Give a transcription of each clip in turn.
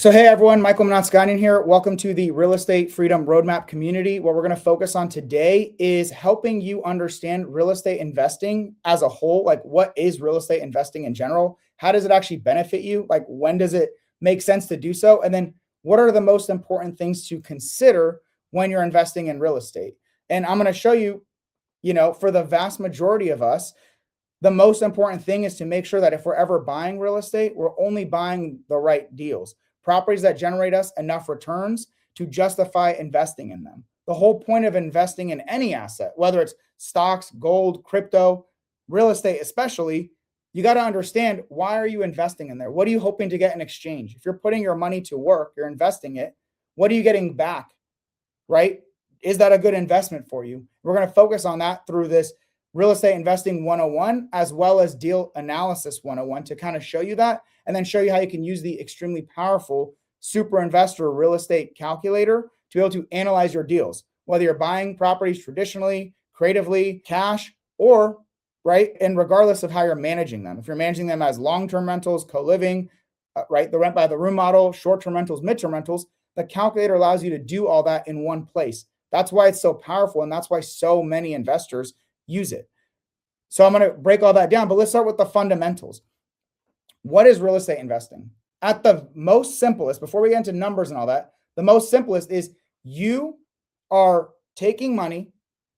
So hey everyone, Michael Manatsganian here. Welcome to the Real Estate Freedom Roadmap community. What we're going to focus on today is helping you understand real estate investing as a whole. Like, what is real estate investing in general? How does it actually benefit you? Like, when does it make sense to do so? And then what are the most important things to consider when you're investing in real estate? And I'm going to show you, for the vast majority of us, the most important thing is to make sure that if we're ever buying real estate, we're only buying the right deals, properties that generate us enough returns to justify investing in them. The whole point of investing in any asset, whether it's stocks, gold, crypto, real estate especially, you got to understand, why are you investing in there? What are you hoping to get in exchange? If you're putting your money to work, you're investing it, what are you getting back, right? Is that a good investment for you? We're going to focus on that through this Real Estate Investing 101, as well as Deal Analysis 101, to kind of show you that, and then show you how you can use the extremely powerful Super Investor Real Estate Calculator to be able to analyze your deals, whether you're buying properties traditionally, creatively, cash, or right, and regardless of how you're managing them. If you're managing them as long-term rentals, co-living, right, the rent by the room model, short-term rentals, midterm rentals, the calculator allows you to do all that in one place. That's why it's so powerful, and that's why so many investors use it. So I'm going to break all that down, but let's start with the fundamentals. What is real estate investing? At the most simplest, before we get into numbers and all that, the most simplest is you are taking money,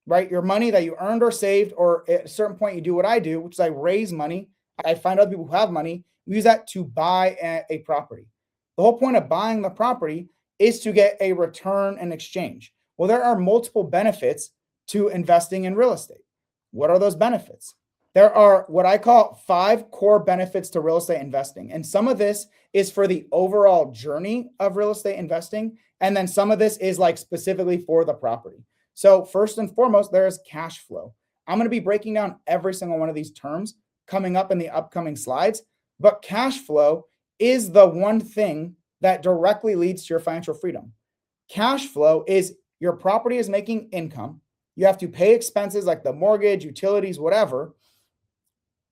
right? Your money that you earned or saved, or at a certain point you do what I do, which is I raise money. I find other people who have money, use that to buy a property. The whole point of buying the property is to get a return in exchange. Well, there are multiple benefits to investing in real estate. What are those benefits? There are what I call 5 core benefits to real estate investing. And some of this is for the overall journey of real estate investing. And then some of this is like specifically for the property. So first and foremost, there is cash flow. I'm going to be breaking down every single one of these terms coming up in the upcoming slides. But cash flow is the one thing that directly leads to your financial freedom. Cash flow is your property is making income. You have to pay expenses like the mortgage, utilities, whatever.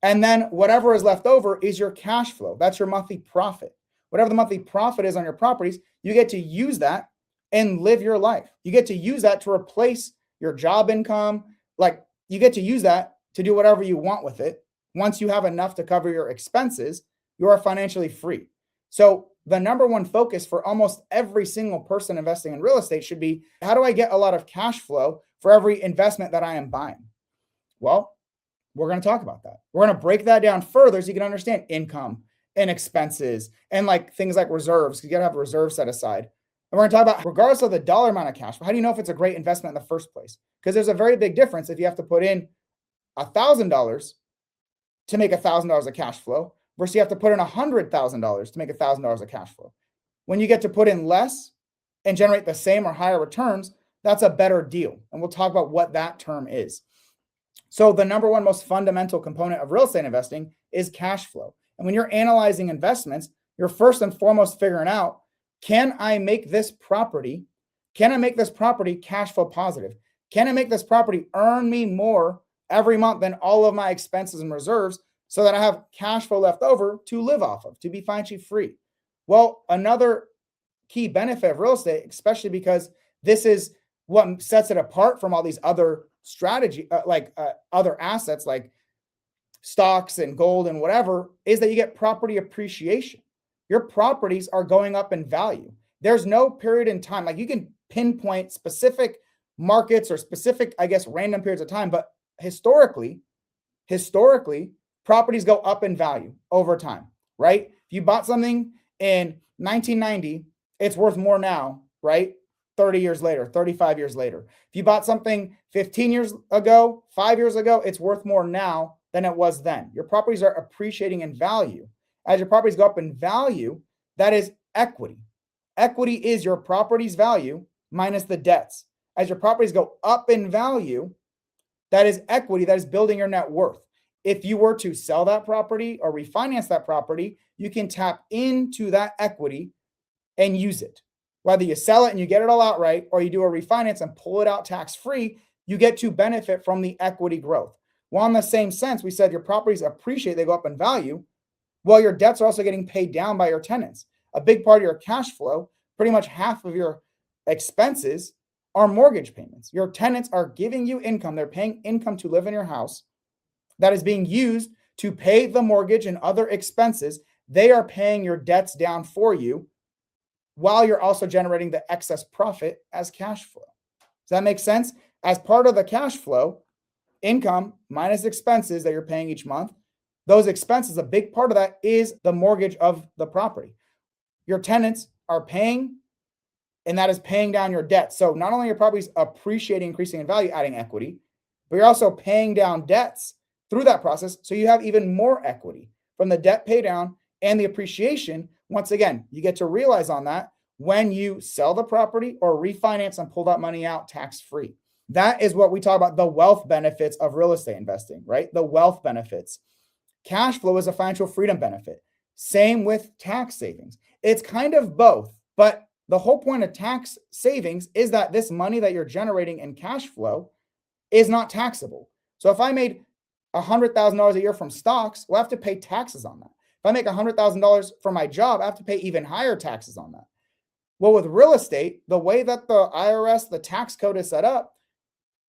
And then whatever is left over is your cash flow. That's your monthly profit. Whatever the monthly profit is on your properties, you get to use that and live your life. You get to use that to replace your job income. Like, you get to use that to do whatever you want with it. Once you have enough to cover your expenses, you are financially free. So the number one focus for almost every single person investing in real estate should be, how do I get a lot of cash flow for every investment that I am buying? Well, we're going to talk about that. We're going to break that down further so you can understand income and expenses and like things like reserves. You got to have a reserve set aside. And we're going to talk about, regardless of the dollar amount of cash flow, how do you know if it's a great investment in the first place? Because there's a very big difference if you have to put in $1,000 to make $1,000 of cash flow versus you have to put in $100,000 to make $1,000 of cash flow. When you get to put in less and generate the same or higher returns, that's a better deal. And we'll talk about what that term is. So the number one most fundamental component of real estate investing is cash flow. And when you're analyzing investments, you're first and foremost figuring out, can I make this property cash flow positive? Can I make this property earn me more every month than all of my expenses and reserves so that I have cash flow left over to live off of, to be financially free? Well, another key benefit of real estate, especially because this is what sets it apart from all these other other assets like stocks and gold and whatever, is that you get property appreciation. Your properties are going up in value. There's no period in time, like you can pinpoint specific markets or specific, random periods of time, but historically, properties go up in value over time, right? If you bought something in 1990, it's worth more now, right? 30 years later, 35 years later. If you bought something 15 years ago, 5 years ago, it's worth more now than it was then. Your properties are appreciating in value. As your properties go up in value, that is equity. Equity is your property's value minus the debts. As your properties go up in value, that is equity, that is building your net worth. If you were to sell that property or refinance that property, you can tap into that equity and use it. Whether you sell it and you get it all outright, or you do a refinance and pull it out tax-free, you get to benefit from the equity growth. Well, in the same sense, we said your properties appreciate, they go up in value. Well, your debts are also getting paid down by your tenants. a big part of your cash flow, pretty much half of your expenses are mortgage payments. Your tenants are giving you income. They're paying income to live in your house that is being used to pay the mortgage and other expenses. They are paying your debts down for you while you're also generating the excess profit as cash flow. Does that make sense? As part of the cash flow, income minus expenses that you're paying each month, those expenses, a big part of that is the mortgage of the property. Your tenants are paying, and that is paying down your debt. So not only are your properties appreciating, increasing in value, adding equity, but you're also paying down debts through that process. So you have even more equity from the debt pay down and the appreciation. Once again, you get to realize on that when you sell the property or refinance and pull that money out tax-free. That is what we talk about, the wealth benefits of real estate investing, right? The wealth benefits. Cash flow is a financial freedom benefit. Same with tax savings. It's kind of both, but the whole point of tax savings is that this money that you're generating in cash flow is not taxable. So if I made $100,000 a year from stocks, well, I have to pay taxes on that. If I make $100,000 from my job, I have to pay even higher taxes on that. Well, with real estate, the way that the IRS, the tax code is set up,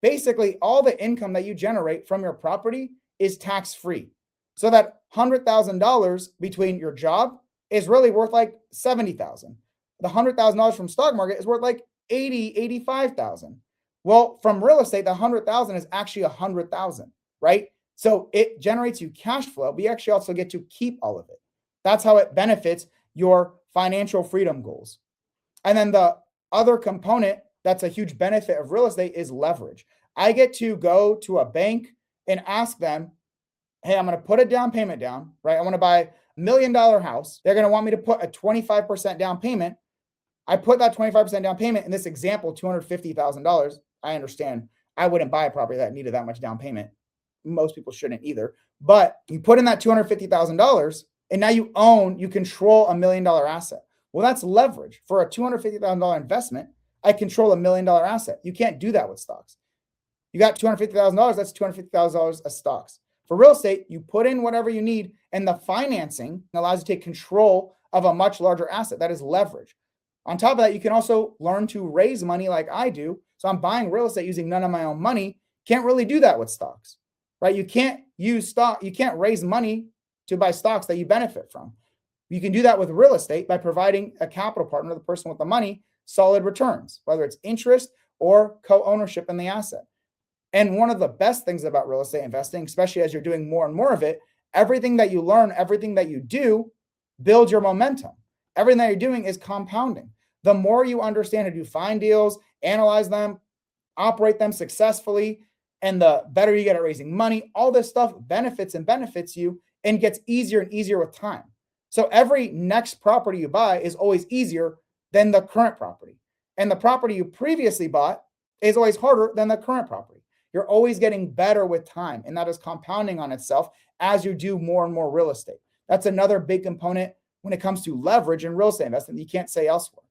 basically all the income that you generate from your property is tax-free. So that $100,000 between your job is really worth like $70,000. The $100,000 from stock market is worth like $85,000. Well, from real estate, the $100,000 is actually $100,000, right? So it generates you cash flow, but you actually also get to keep all of it. That's how it benefits your financial freedom goals. And then the other component that's a huge benefit of real estate is leverage. I get to go to a bank and ask them, hey, I'm going to put a down payment down, right? I want to buy $1 million house. They're going to want me to put a 25% down payment. I put that 25% down payment in this example, $250,000. I understand I wouldn't buy a property that needed that much down payment. Most people shouldn't either. But you put in that $250,000 and now you control $1 million asset. Well, that's leverage. For a $250,000 investment, I control $1 million asset. You can't do that with stocks. You got $250,000, that's $250,000 of stocks. For real estate, you put in whatever you need, and the financing allows you to take control of a much larger asset. That is leverage. On top of that, you can also learn to raise money like I do. So I'm buying real estate using none of my own money. Can't really do that with stocks, right? You can't use stock. You can't raise money to buy stocks that you benefit from. You can do that with real estate by providing a capital partner, the person with the money, solid returns, whether it's interest or co-ownership in the asset. And one of the best things about real estate investing, especially as you're doing more and more of it, everything that you learn, everything that you do builds your momentum. Everything that you're doing is compounding. The more you understand how to find deals, analyze them, operate them successfully, and the better you get at raising money, all this stuff benefits you and gets easier and easier with time. So every next property you buy is always easier than the current property. And the property you previously bought is always harder than the current property. You're always getting better with time, and that is compounding on itself as you do more and more real estate. That's another big component when it comes to leverage in real estate investing that you can't say elsewhere.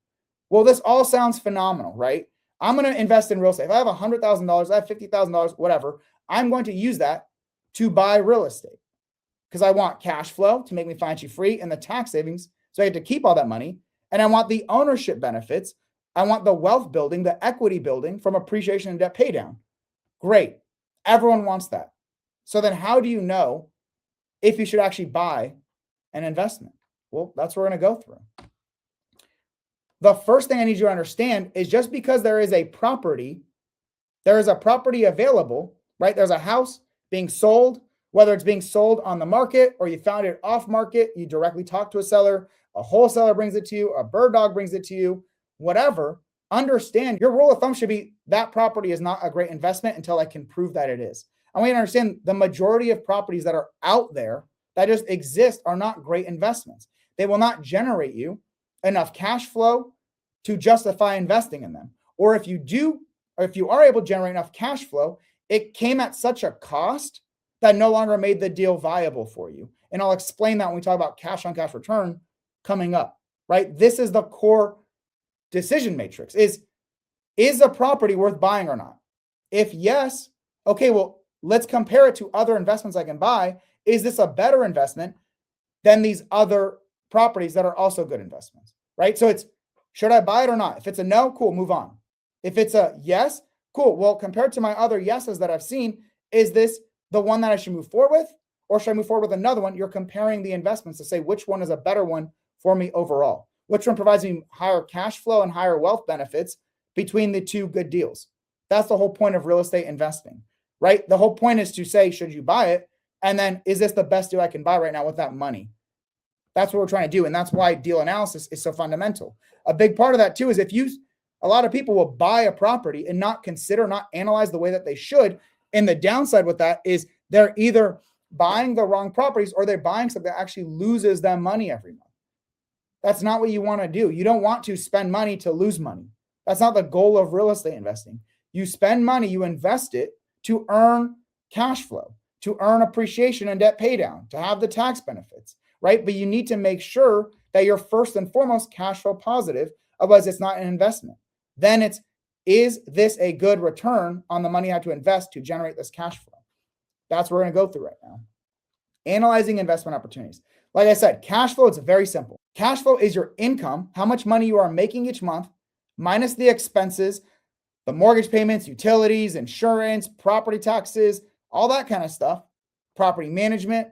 Well, this all sounds phenomenal, right? I'm going to invest in real estate. If I have $100,000, I have $50,000, whatever, I'm going to use that to buy real estate because I want cash flow to make me financially free and the tax savings. So I have to keep all that money. And I want the ownership benefits. I want the wealth building, the equity building from appreciation and debt pay down. Great. Everyone wants that. So then how do you know if you should actually buy an investment? Well, that's what we're going to go through. The first thing I need you to understand is just because there is a property available, right? There's a house being sold, whether it's being sold on the market or you found it off market, you directly talk to a seller, a wholesaler brings it to you, a bird dog brings it to you, whatever. Understand your rule of thumb should be that property is not a great investment until I can prove that it is. And we understand the majority of properties that are out there that just exist are not great investments. They will not generate you enough cash flow to justify investing in them. Or if you are able to generate enough cash flow, it came at such a cost that no longer made the deal viable for you. And I'll explain that when we talk about cash on cash return coming up, right? This is the core decision matrix is a property worth buying or not? If yes, okay, well, let's compare it to other investments I can buy. Is this a better investment than these other properties that are also good investments, right? So it's, should I buy it or not? If it's a no, cool, move on. If it's a yes, cool. Well, compared to my other yeses that I've seen, is this the one that I should move forward with? Or should I move forward with another one? You're comparing the investments to say which one is a better one for me overall. Which one provides me higher cash flow and higher wealth benefits between the two good deals? That's the whole point of real estate investing, right? The whole point is to say, should you buy it? And then, is this the best deal I can buy right now with that money? That's what we're trying to do. And that's why deal analysis is so fundamental. A big part of that too is a lot of people will buy a property and not consider, not analyze the way that they should. And the downside with that is they're either buying the wrong properties or they're buying something that actually loses them money every month. That's not what you want to do. You don't want to spend money to lose money. That's not the goal of real estate investing. You spend money, you invest it to earn cash flow, to earn appreciation and debt pay down, to have the tax benefits, right? But you need to make sure that you're first and foremost cash flow positive, otherwise it's not an investment. Then is this a good return on the money you have to invest to generate this cash flow? That's what we're going to go through right now. Analyzing investment opportunities. Like I said, cash flow, it's very simple. Cash flow is your income, how much money you are making each month, minus the expenses, the mortgage payments, utilities, insurance, property taxes, all that kind of stuff, property management,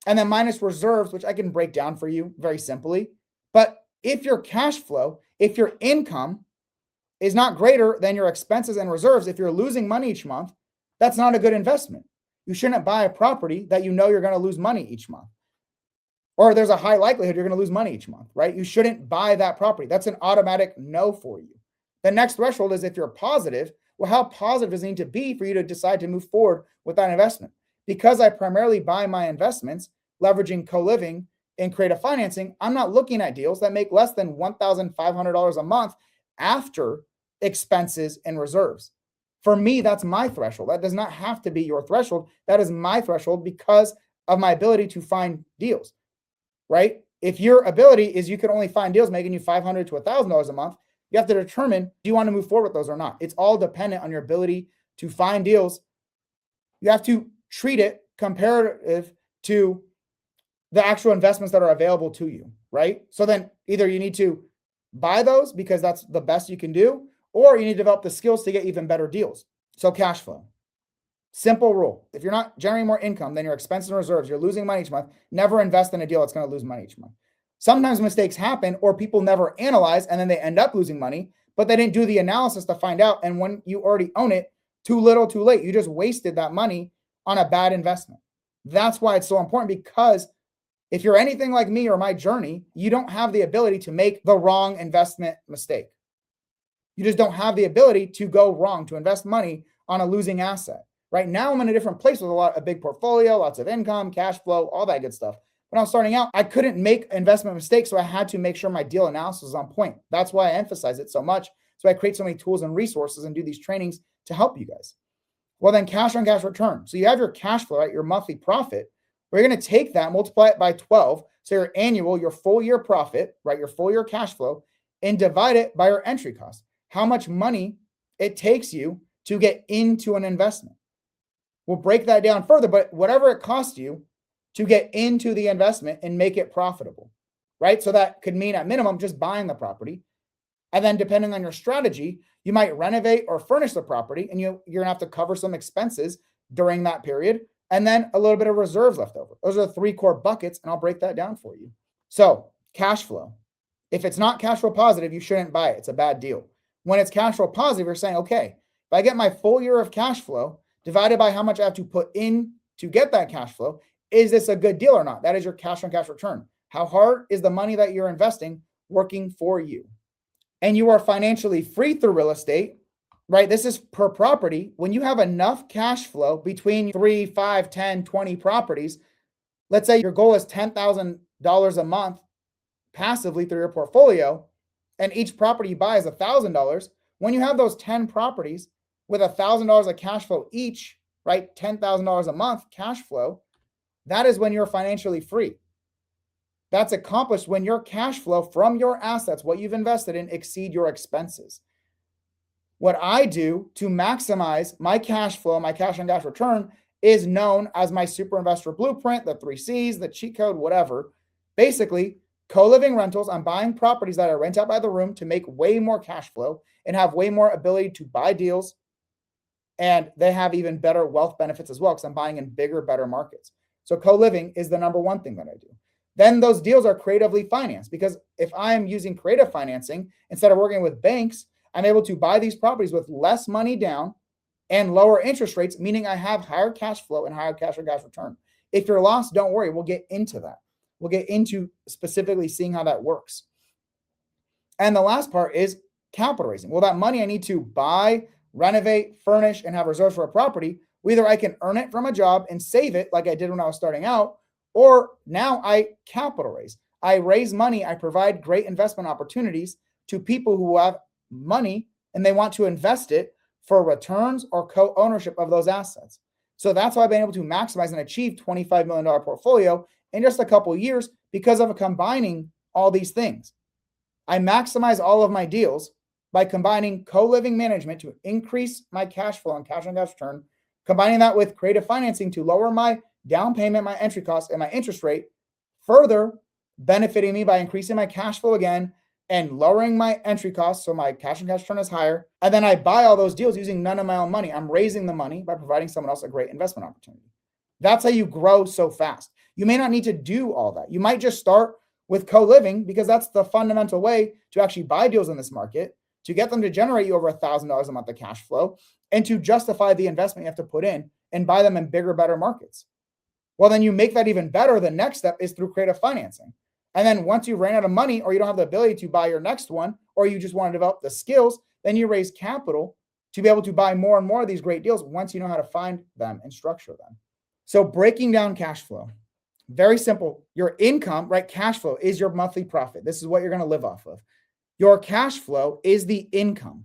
and then minus reserves, which I can break down for you very simply. But if your cash flow, if your income is not greater than your expenses and reserves, if you're losing money each month, that's not a good investment. You shouldn't buy a property that you know you're going to lose money each month. Or there's a high likelihood you're going to lose money each month, right? You shouldn't buy that property. That's an automatic no for you. The next threshold is if you're positive, well, how positive does it need to be for you to decide to move forward with that investment? Because I primarily buy my investments leveraging CoLiving and creative financing, I'm not looking at deals that make less than $1,500 a month after expenses and reserves. For me, that's my threshold. That does not have to be your threshold. That is my threshold because of my ability to find deals, right? If your ability is you can only find deals making you $500 to $1,000 a month, you have to determine, do you want to move forward with those or not? It's all dependent on your ability to find deals. You have to treat it comparative to the actual investments that are available to you, right? So then either you need to buy those because that's the best you can do, or you need to develop the skills to get even better deals. So cash flow. Simple rule. If you're not generating more income than your expenses and reserves, you're losing money each month, never invest in a deal that's going to lose money each month. Sometimes mistakes happen or people never analyze and then they end up losing money, but they didn't do the analysis to find out. And when you already own it, too little, too late. You just wasted that money on a bad investment. That's why it's so important, because if you're anything like me or my journey, you don't have the ability to make the wrong investment mistake. You just don't have the ability to go wrong, to invest money on a losing asset. Right now, I'm in a different place with a big portfolio, lots of income, cash flow, all that good stuff. When I was starting out, I couldn't make investment mistakes, so I had to make sure my deal analysis was on point. That's why I emphasize it so much. So I create so many tools and resources and do these trainings to help you guys. Well, then cash on cash return. So you have your cash flow, right? Your monthly profit. We're going to take that, multiply it by 12. So your annual, your full year profit, right? Your full year cash flow, and divide it by your entry cost. How much money it takes you to get into an investment. We'll break that down further, but whatever it costs you to get into the investment and make it profitable, right? So that could mean at minimum just buying the property. And then depending on your strategy, you might renovate or furnish the property, and you're going to have to cover some expenses during that period, and then a little bit of reserves left over. Those are the three core buckets, and I'll break that down for you. So cash flow. If it's not cash flow positive, you shouldn't buy it. It's a bad deal. When it's cash flow positive, you're saying, okay, if I get my full year of cash flow divided by how much I have to put in to get that cash flow, is this a good deal or not? That is your cash on cash return. How hard is the money that you're investing working for you? And you are financially free through real estate, right? This is per property. When you have enough cash flow between 3, 5, 10, 20 properties, let's say your goal is $10,000 a month passively through your portfolio, and each property you buy is $1,000. When you have those 10 properties with $1,000 of cash flow each, right? $10,000 a month cash flow, that is when you're financially free. That's accomplished when your cash flow from your assets, what you've invested in, exceed your expenses. What I do to maximize my cash flow, my cash on cash return, is known as my super investor blueprint, the 3 C's, the cheat code, whatever. Basically, Co-living rentals, I'm buying properties that I rent out by the room to make way more cash flow and have way more ability to buy deals. And they have even better wealth benefits as well because I'm buying in bigger, better markets. So co-living is the number one thing that I do. Then those deals are creatively financed because if I'm using creative financing instead of working with banks, I'm able to buy these properties with less money down and lower interest rates, meaning I have higher cash flow and higher cash on cash return. If you're lost, don't worry. We'll get into that. We'll get into specifically seeing how that works. And the last part is capital raising. Well, that money I need to buy, renovate, furnish, and have reserves for a property. Either I can earn it from a job and save it like I did when I was starting out, or now I capital raise. I raise money. I provide great investment opportunities to people who have money and they want to invest it for returns or co-ownership of those assets. So that's why I've been able to maximize and achieve $25 million portfolio in just a couple of years because of combining all these things. I maximize all of my deals by combining co-living management to increase my cash flow and cash on cash return, combining that with creative financing to lower my down payment, my entry cost, and my interest rate, further benefiting me by increasing my cash flow again and lowering my entry costs so my cash on cash return is higher. And then I buy all those deals using none of my own money. I'm raising the money by providing someone else a great investment opportunity. That's how you grow so fast. You may not need to do all that. You might just start with co-living because that's the fundamental way to actually buy deals in this market, to get them to generate you over $1,000 a month of cash flow, and to justify the investment you have to put in and buy them in bigger, better markets. Well, then you make that even better. The next step is through creative financing. And then once you ran out of money or you don't have the ability to buy your next one, or you just want to develop the skills, then you raise capital to be able to buy more and more of these great deals once you know how to find them and structure them. So breaking down cash flow, very simple. Your income, right? Cash flow is your monthly profit. This is what you're going to live off of. Your cash flow is the income.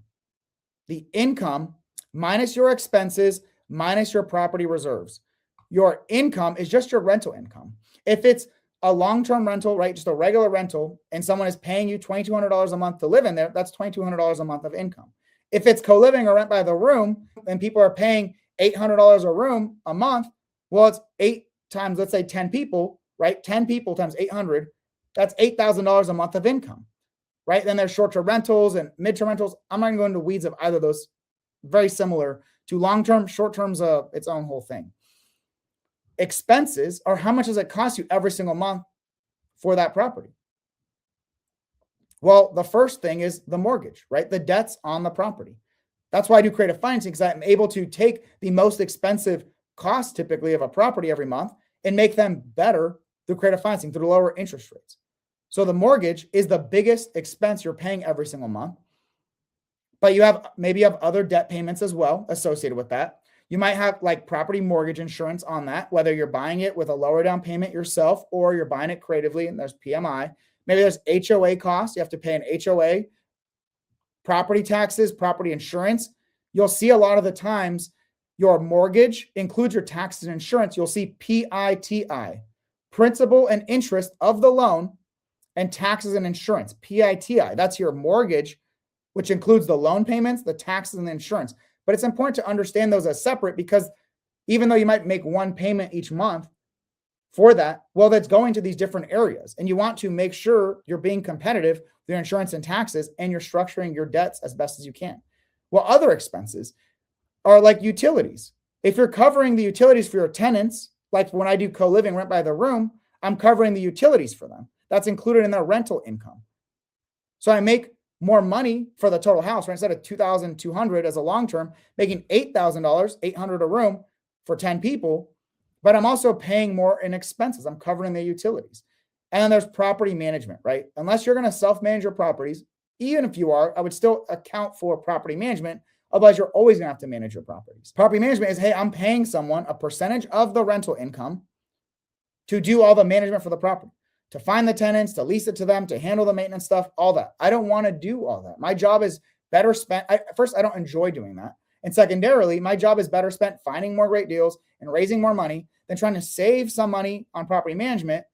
The income minus your expenses, minus your property reserves. Your income is just your rental income. If it's a long-term rental, right, just a regular rental, and someone is paying you $2,200 a month to live in there, that's $2,200 a month of income. If it's co-living or rent by the room, and people are paying $800 a room a month, well, it's 8 times, let's say 10 people, right? 10 people times 800, that's $8,000 a month of income, right? Then there's short-term rentals and mid-term rentals. I'm not going to go into weeds of either of those. Very similar to long-term, short-term's its own whole thing. Expenses are how much does it cost you every single month for that property? Well, the first thing is the mortgage, right? The debts on the property. That's why I do creative financing, because I'm able to take the most expensive costs typically of a property every month and make them better through creative financing, through lower interest rates. So the mortgage is the biggest expense you're paying every single month. But you have other debt payments as well associated with that. You might have like property mortgage insurance on that, whether you're buying it with a lower down payment yourself or you're buying it creatively and there's PMI. Maybe there's HOA costs. You have to pay an HOA, property taxes, property insurance. You'll see a lot of the times your mortgage includes your taxes and insurance. You'll see PITI, principal and interest of the loan, and taxes and insurance, PITI. That's your mortgage, which includes the loan payments, the taxes, and the insurance. But it's important to understand those as separate because even though you might make one payment each month for that, well, that's going to these different areas. And you want to make sure you're being competitive with your insurance and taxes and you're structuring your debts as best as you can. Well, other expenses are like utilities. If you're covering the utilities for your tenants, like when I do co-living rent by the room, I'm covering the utilities for them. That's included in their rental income. So I make more money for the total house, right? Instead of $2,200 as a long-term, making $8,000, $800 a room for 10 people, but I'm also paying more in expenses. I'm covering the utilities. And then there's property management, right? Unless you're going to self-manage your properties, even if you are, I would still account for property management. Otherwise, you're always going to have to manage your properties. Property management is, hey, I'm paying someone a percentage of the rental income to do all the management for the property, to find the tenants, to lease it to them, to handle the maintenance stuff, all that. I don't want to do all that. My job is better spent. First, I don't enjoy doing that. And secondarily, my job is better spent finding more great deals and raising more money than trying to save some money on property management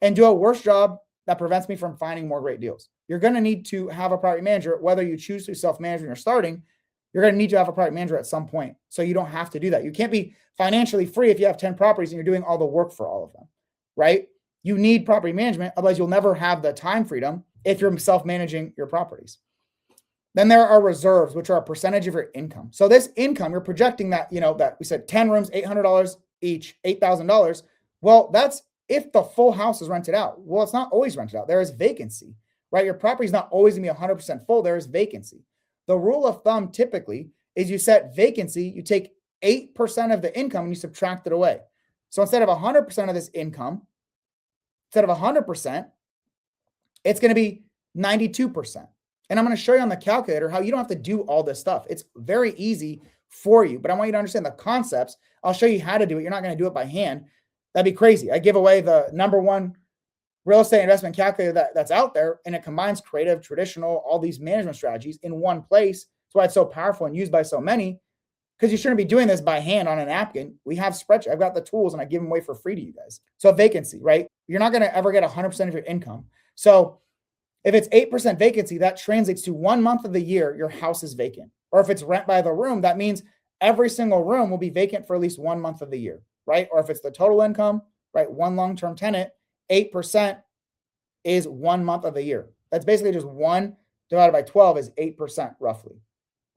and do a worse job that prevents me from finding more great deals. You're going to need to have a property manager, whether you choose to self-manage when you're starting. You're going to need to have a property manager at some point. So you don't have to do that. You can't be financially free if you have 10 properties and you're doing all the work for all of them, right? you need property management. Otherwise, you'll never have the time freedom if you're self-managing your properties. Then there are reserves, which are a percentage of your income. So this income, you're projecting that, that we said 10 rooms, $800 each, $8,000. Well, that's if the full house is rented out. Well, it's not always rented out. There is vacancy, right? Your property is not always gonna be 100% full. There is vacancy. The rule of thumb typically is you set vacancy, you take 8% of the income and you subtract it away. So instead of 100% of this income, instead of 100%, it's going to be 92%. And I'm going to show you on the calculator how you don't have to do all this stuff. It's very easy for you, but I want you to understand the concepts. I'll show you how to do it. You're not going to do it by hand. That'd be crazy. I give away the #1 real estate investment calculator that's out there, and it combines creative, traditional, all these management strategies in one place. That's why it's so powerful and used by so many, because you shouldn't be doing this by hand on a napkin. We have spreadsheets. I've got the tools and I give them away for free to you guys. So vacancy, right? You're not going to ever get 100% of your income. So if it's 8% vacancy, that translates to 1 month of the year your house is vacant. Or if it's rent by the room, that means every single room will be vacant for at least 1 month of the year, right? Or if it's the total income, right? One long-term tenant, 8% is 1 month of the year. That's basically just 1 divided by 12 is 8% roughly,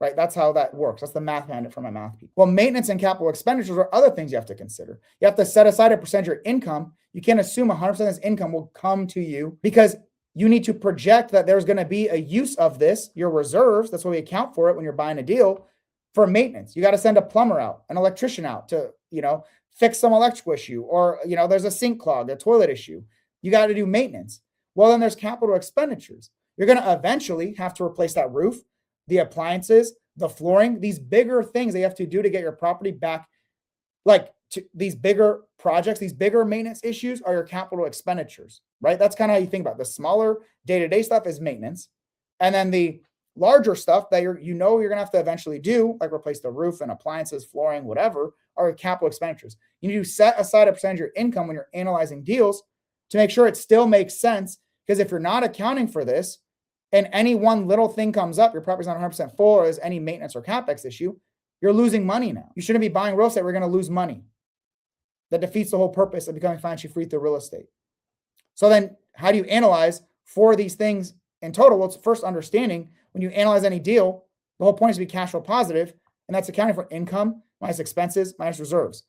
right? That's how that works. That's the math behind it for my math people. Well, maintenance and capital expenditures are other things you have to consider. You have to set aside a percentage of your income. You can't assume 100% of this income will come to you, because you need to project that there's going to be a use of this, your reserves. That's why we account for it when you're buying a deal, for maintenance. You got to send a plumber out, an electrician out to, fix some electrical issue, or, there's a sink clog, a toilet issue. You got to do maintenance. Well, then there's capital expenditures. You're going to eventually have to replace that roof, the appliances, the flooring, these bigger things that you have to do to get your property back. Like these bigger projects, these bigger maintenance issues are your capital expenditures, right? That's kind of how you think about it. The smaller day-to-day stuff is maintenance. And then the larger stuff that you're going to have to eventually do, like replace the roof and appliances, flooring, whatever, are your capital expenditures. You need to set aside a percentage of your income when you're analyzing deals to make sure it still makes sense. Because if you're not accounting for this and any one little thing comes up, your property's not 100% full, or there's any maintenance or capex issue, you're losing money now. You shouldn't be buying real estate. We're going to lose money. That defeats the whole purpose of becoming financially free through real estate. So then how do you analyze for these things in total? Well, it's first understanding when you analyze any deal, the whole point is to be cash flow positive, and that's accounting for income minus expenses minus reserves.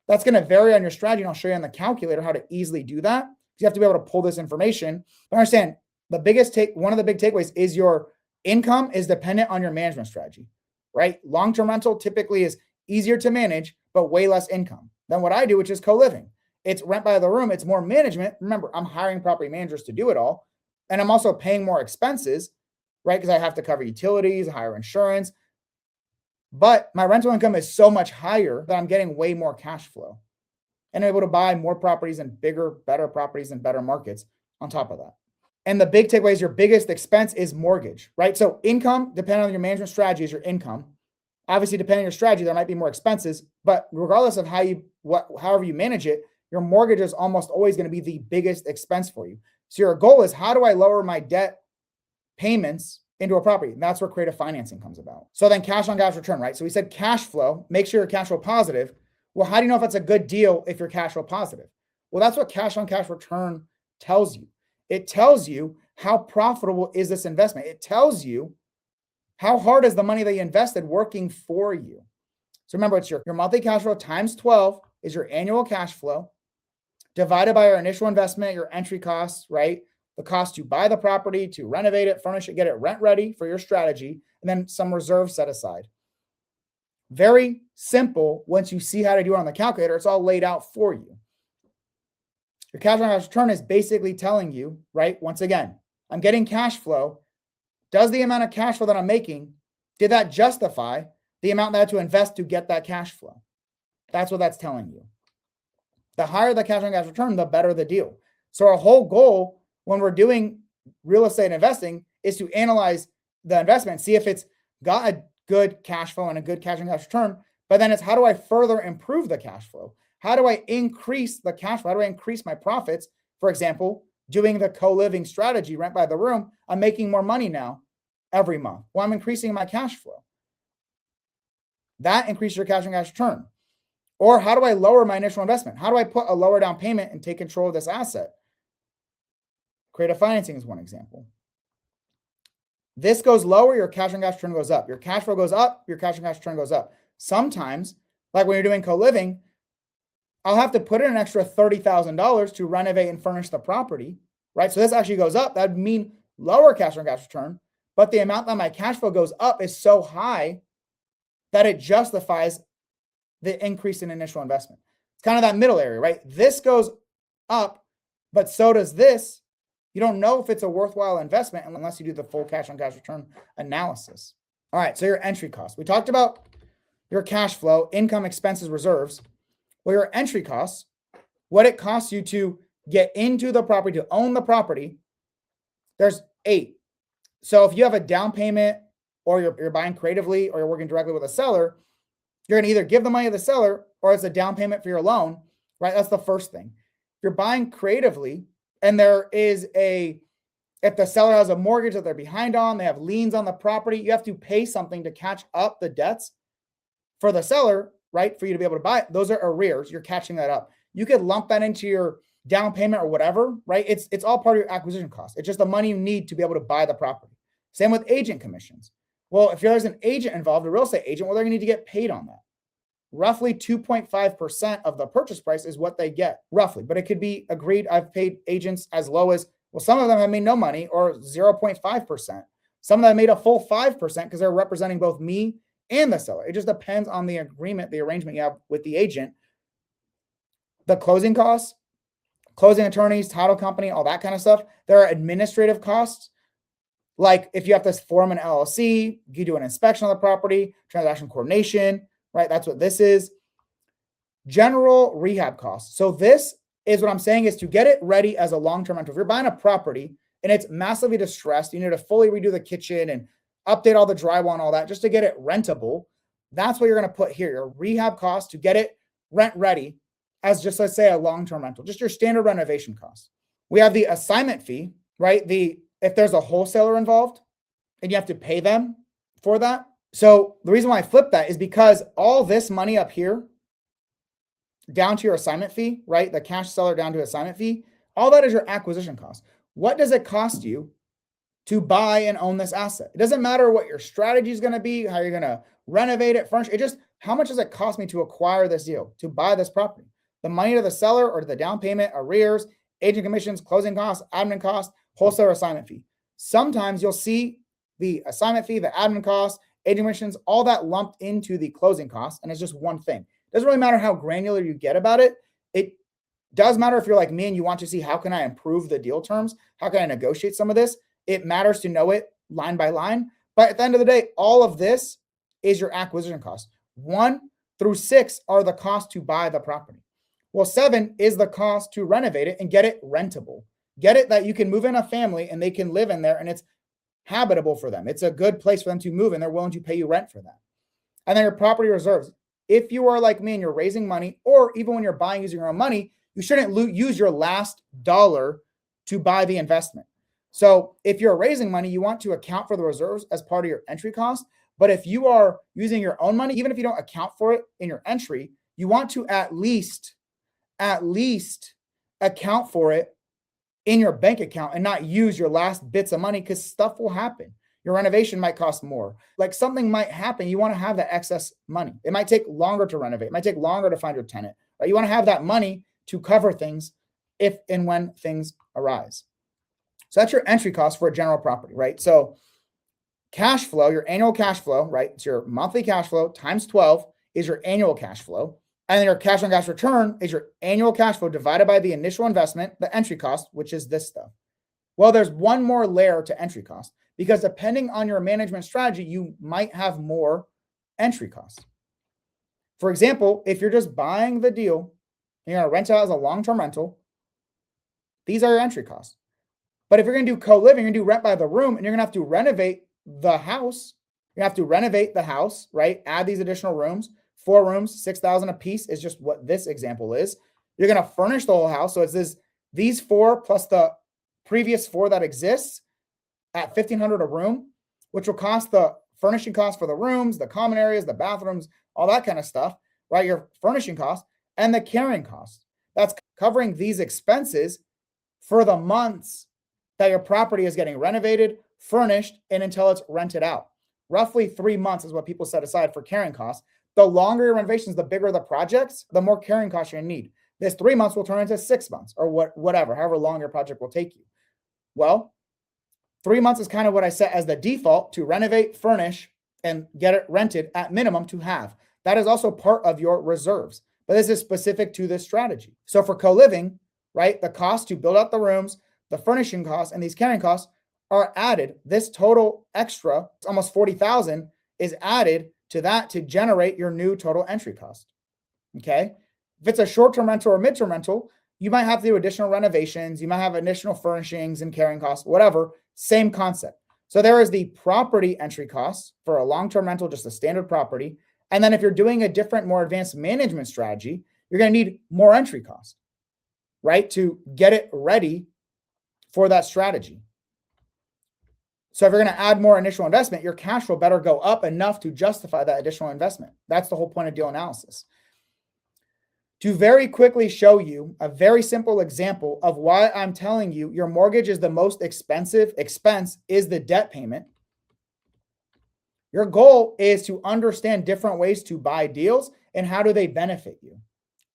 That's going to vary on your strategy, and I'll show you on the calculator how to easily do that. You have to be able to pull this information. But understand, one of the big takeaways is your income is dependent on your management strategy, right? Long-term rental typically is easier to manage, but way less income than what I do, which is co-living. It's rent by the room. It's more management. Remember, I'm hiring property managers to do it all. And I'm also paying more expenses, right? Because I have to cover utilities, higher insurance. But my rental income is so much higher that I'm getting way more cash flow. And I'm able to buy more properties and bigger, better properties and better markets on top of that. And the big takeaway is your biggest expense is mortgage, right? So income, depending on your management strategy, is your income. Obviously, depending on your strategy, there might be more expenses, but regardless of however you manage it, your mortgage is almost always going to be the biggest expense for you. So your goal is, how do I lower my debt payments into a property? And that's where creative financing comes about. So then cash on cash return, right? So we said cash flow, make sure you're cash flow positive. Well, how do you know if it's a good deal if you're cash flow positive? Well, that's what cash on cash return tells you. It tells you how profitable is this investment. It tells you how hard is the money that you invested working for you. So remember, it's your monthly cash flow times 12 is your annual cash flow, divided by your initial investment, your entry costs, right? The cost to buy the property, to renovate it, furnish it, get it rent ready for your strategy, and then some reserves set aside. Very simple. Once you see how to do it on the calculator, it's all laid out for you. Your cash on cash return is basically telling you, right? Once again, I'm getting cash flow. Does the amount of cash flow that I'm making, did that justify the amount that I had to invest to get that cash flow? That's what that's telling you. The higher the cash on cash return, the better the deal. So our whole goal when we're doing real estate investing is to analyze the investment, see if it's got a good cash flow and a good cash on cash return. But then it's, how do I further improve the cash flow? How do I increase the cash flow? How do I increase my profits? For example, doing the co-living strategy, rent by the room, I'm making more money now every month. Well, I'm increasing my cash flow. That increases your cash on cash return. Or how do I lower my initial investment? How do I put a lower down payment and take control of this asset? Creative financing is one example. This goes lower, your cash on cash return goes up. Your cash flow goes up, your cash on cash return goes up. Sometimes, like when you're doing co-living, I'll have to put in an extra $30,000 to renovate and furnish the property, right? So this actually goes up. That'd mean lower cash on cash return, but the amount that my cash flow goes up is so high that it justifies the increase in initial investment. It's kind of that middle area, right? This goes up, but so does this. You don't know if it's a worthwhile investment unless you do the full cash on cash return analysis. All right, so your entry cost. We talked about your cash flow, income, expenses, reserves. Well, your entry costs, what it costs you to get into the property, to own the property, there's 8. So if you have a down payment or you're buying creatively or you're working directly with a seller, you're going to either give the money to the seller or it's a down payment for your loan, right? That's the first thing. If you're buying creatively and if the seller has a mortgage that they're behind on, they have liens on the property, you have to pay something to catch up the debts for the seller, right? For you to be able to buy it. Those are arrears. You're catching that up. You could lump that into your down payment or whatever, right? It's all part of your acquisition cost. It's just the money you need to be able to buy the property. Same with agent commissions. Well, if there's an agent involved, a real estate agent, well, they're going to need to get paid on that. Roughly 2.5% of the purchase price is what they get, roughly. But it could be agreed. I've paid agents as low as, well, some of them have made no money or 0.5%. Some of them made a full 5% because they're representing both me and the seller. It just depends on the agreement, the arrangement you have with the agent. The closing costs, closing attorneys, title company, all that kind of stuff. There are administrative costs. Like if you have to form an LLC, you do an inspection on the property, transaction coordination, right? That's what this is. General rehab costs. So this is what I'm saying is to get it ready as a long-term rental. If you're buying a property and it's massively distressed, you need to fully redo the kitchen and update all the drywall and all that just to get it rentable. That's what you're going to put here, your rehab costs to get it rent ready as just, let's say, a long-term rental, just your standard renovation costs. We have the assignment fee, right? If there's a wholesaler involved and you have to pay them for that. So the reason why I flipped that is because all this money up here down to your assignment fee, right? The cash seller down to assignment fee, all that is your acquisition cost. What does it cost you to buy and own this asset? It doesn't matter what your strategy is going to be, how you're going to renovate it, furnish it. Just how much does it cost me to acquire this deal, to buy this property? The money to the seller or the down payment, arrears, agent commissions, closing costs, admin costs, wholesaler assignment fee. Sometimes you'll see the assignment fee, the admin costs, agent commissions, all that lumped into the closing costs, and it's just one thing. It doesn't really matter how granular you get about it. It does matter if you're like me and you want to see how can I improve the deal terms? How can I negotiate some of this? It matters to know it line by line. But at the end of the day, all of this is your acquisition cost. 1 through 6 are the cost to buy the property. Well, 7 is the cost to renovate it and get it rentable. Get it that you can move in a family and they can live in there and it's habitable for them. It's a good place for them to move and they're willing to pay you rent for that. And then your property reserves. If you are like me and you're raising money, or even when you're buying using your own money, you shouldn't use your last dollar to buy the investment. So if you're raising money, you want to account for the reserves as part of your entry cost. But if you are using your own money, even if you don't account for it in your entry, you want to at least account for it in your bank account and not use your last bits of money because stuff will happen. Your renovation might cost more. Like something might happen. You want to have that excess money. It might take longer to renovate. It might take longer to find your tenant. Right? You want to have that money to cover things if and when things arise. So that's your entry cost for a general property, right? So cash flow, your annual cash flow, right? It's your monthly cash flow times 12 is your annual cash flow. And then your cash on cash return is your annual cash flow divided by the initial investment, the entry cost, which is this stuff. Well, there's one more layer to entry cost because depending on your management strategy, you might have more entry costs. For example, if you're just buying the deal and you're going to rent it out as a long-term rental, these are your entry costs. But if you're going to do co-living, you're going to do rent by the room and you're going to have to renovate the house. You have to renovate the house, right? Add these additional rooms. 4 rooms, $6,000 a piece is just what this example is. You're going to furnish the whole house. So it's these 4 plus the previous 4 that exists at $1,500 a room, which will cost the furnishing cost for the rooms, the common areas, the bathrooms, all that kind of stuff, right? Your furnishing cost and the carrying cost. That's covering these expenses for the months that your property is getting renovated, furnished, and until it's rented out. Roughly 3 months is what people set aside for carrying costs. The longer your renovations, the bigger the projects, the more carrying costs you're gonna need. This 3 months will turn into 6 months or whatever, however long your project will take you. Well, 3 months is kind of what I set as the default to renovate, furnish, and get it rented at minimum to have. That is also part of your reserves, but this is specific to this strategy. So for co-living, right, the cost to build out the rooms, the furnishing costs, and these carrying costs are added. This total extra, it's almost 40,000, is added to that to generate your new total entry cost. Okay. If it's a short-term rental or mid-term rental, you might have to do additional renovations. You might have additional furnishings and carrying costs, whatever, same concept. So there is the property entry costs for a long-term rental, just a standard property. And then if you're doing a different, more advanced management strategy, you're going to need more entry costs, right? To get it ready for that strategy. So if you're going to add more initial investment, your cash flow better go up enough to justify that additional investment. That's the whole point of deal analysis. To very quickly show you a very simple example of why I'm telling you your mortgage is the most expensive expense is the debt payment. Your goal is to understand different ways to buy deals and how do they benefit you,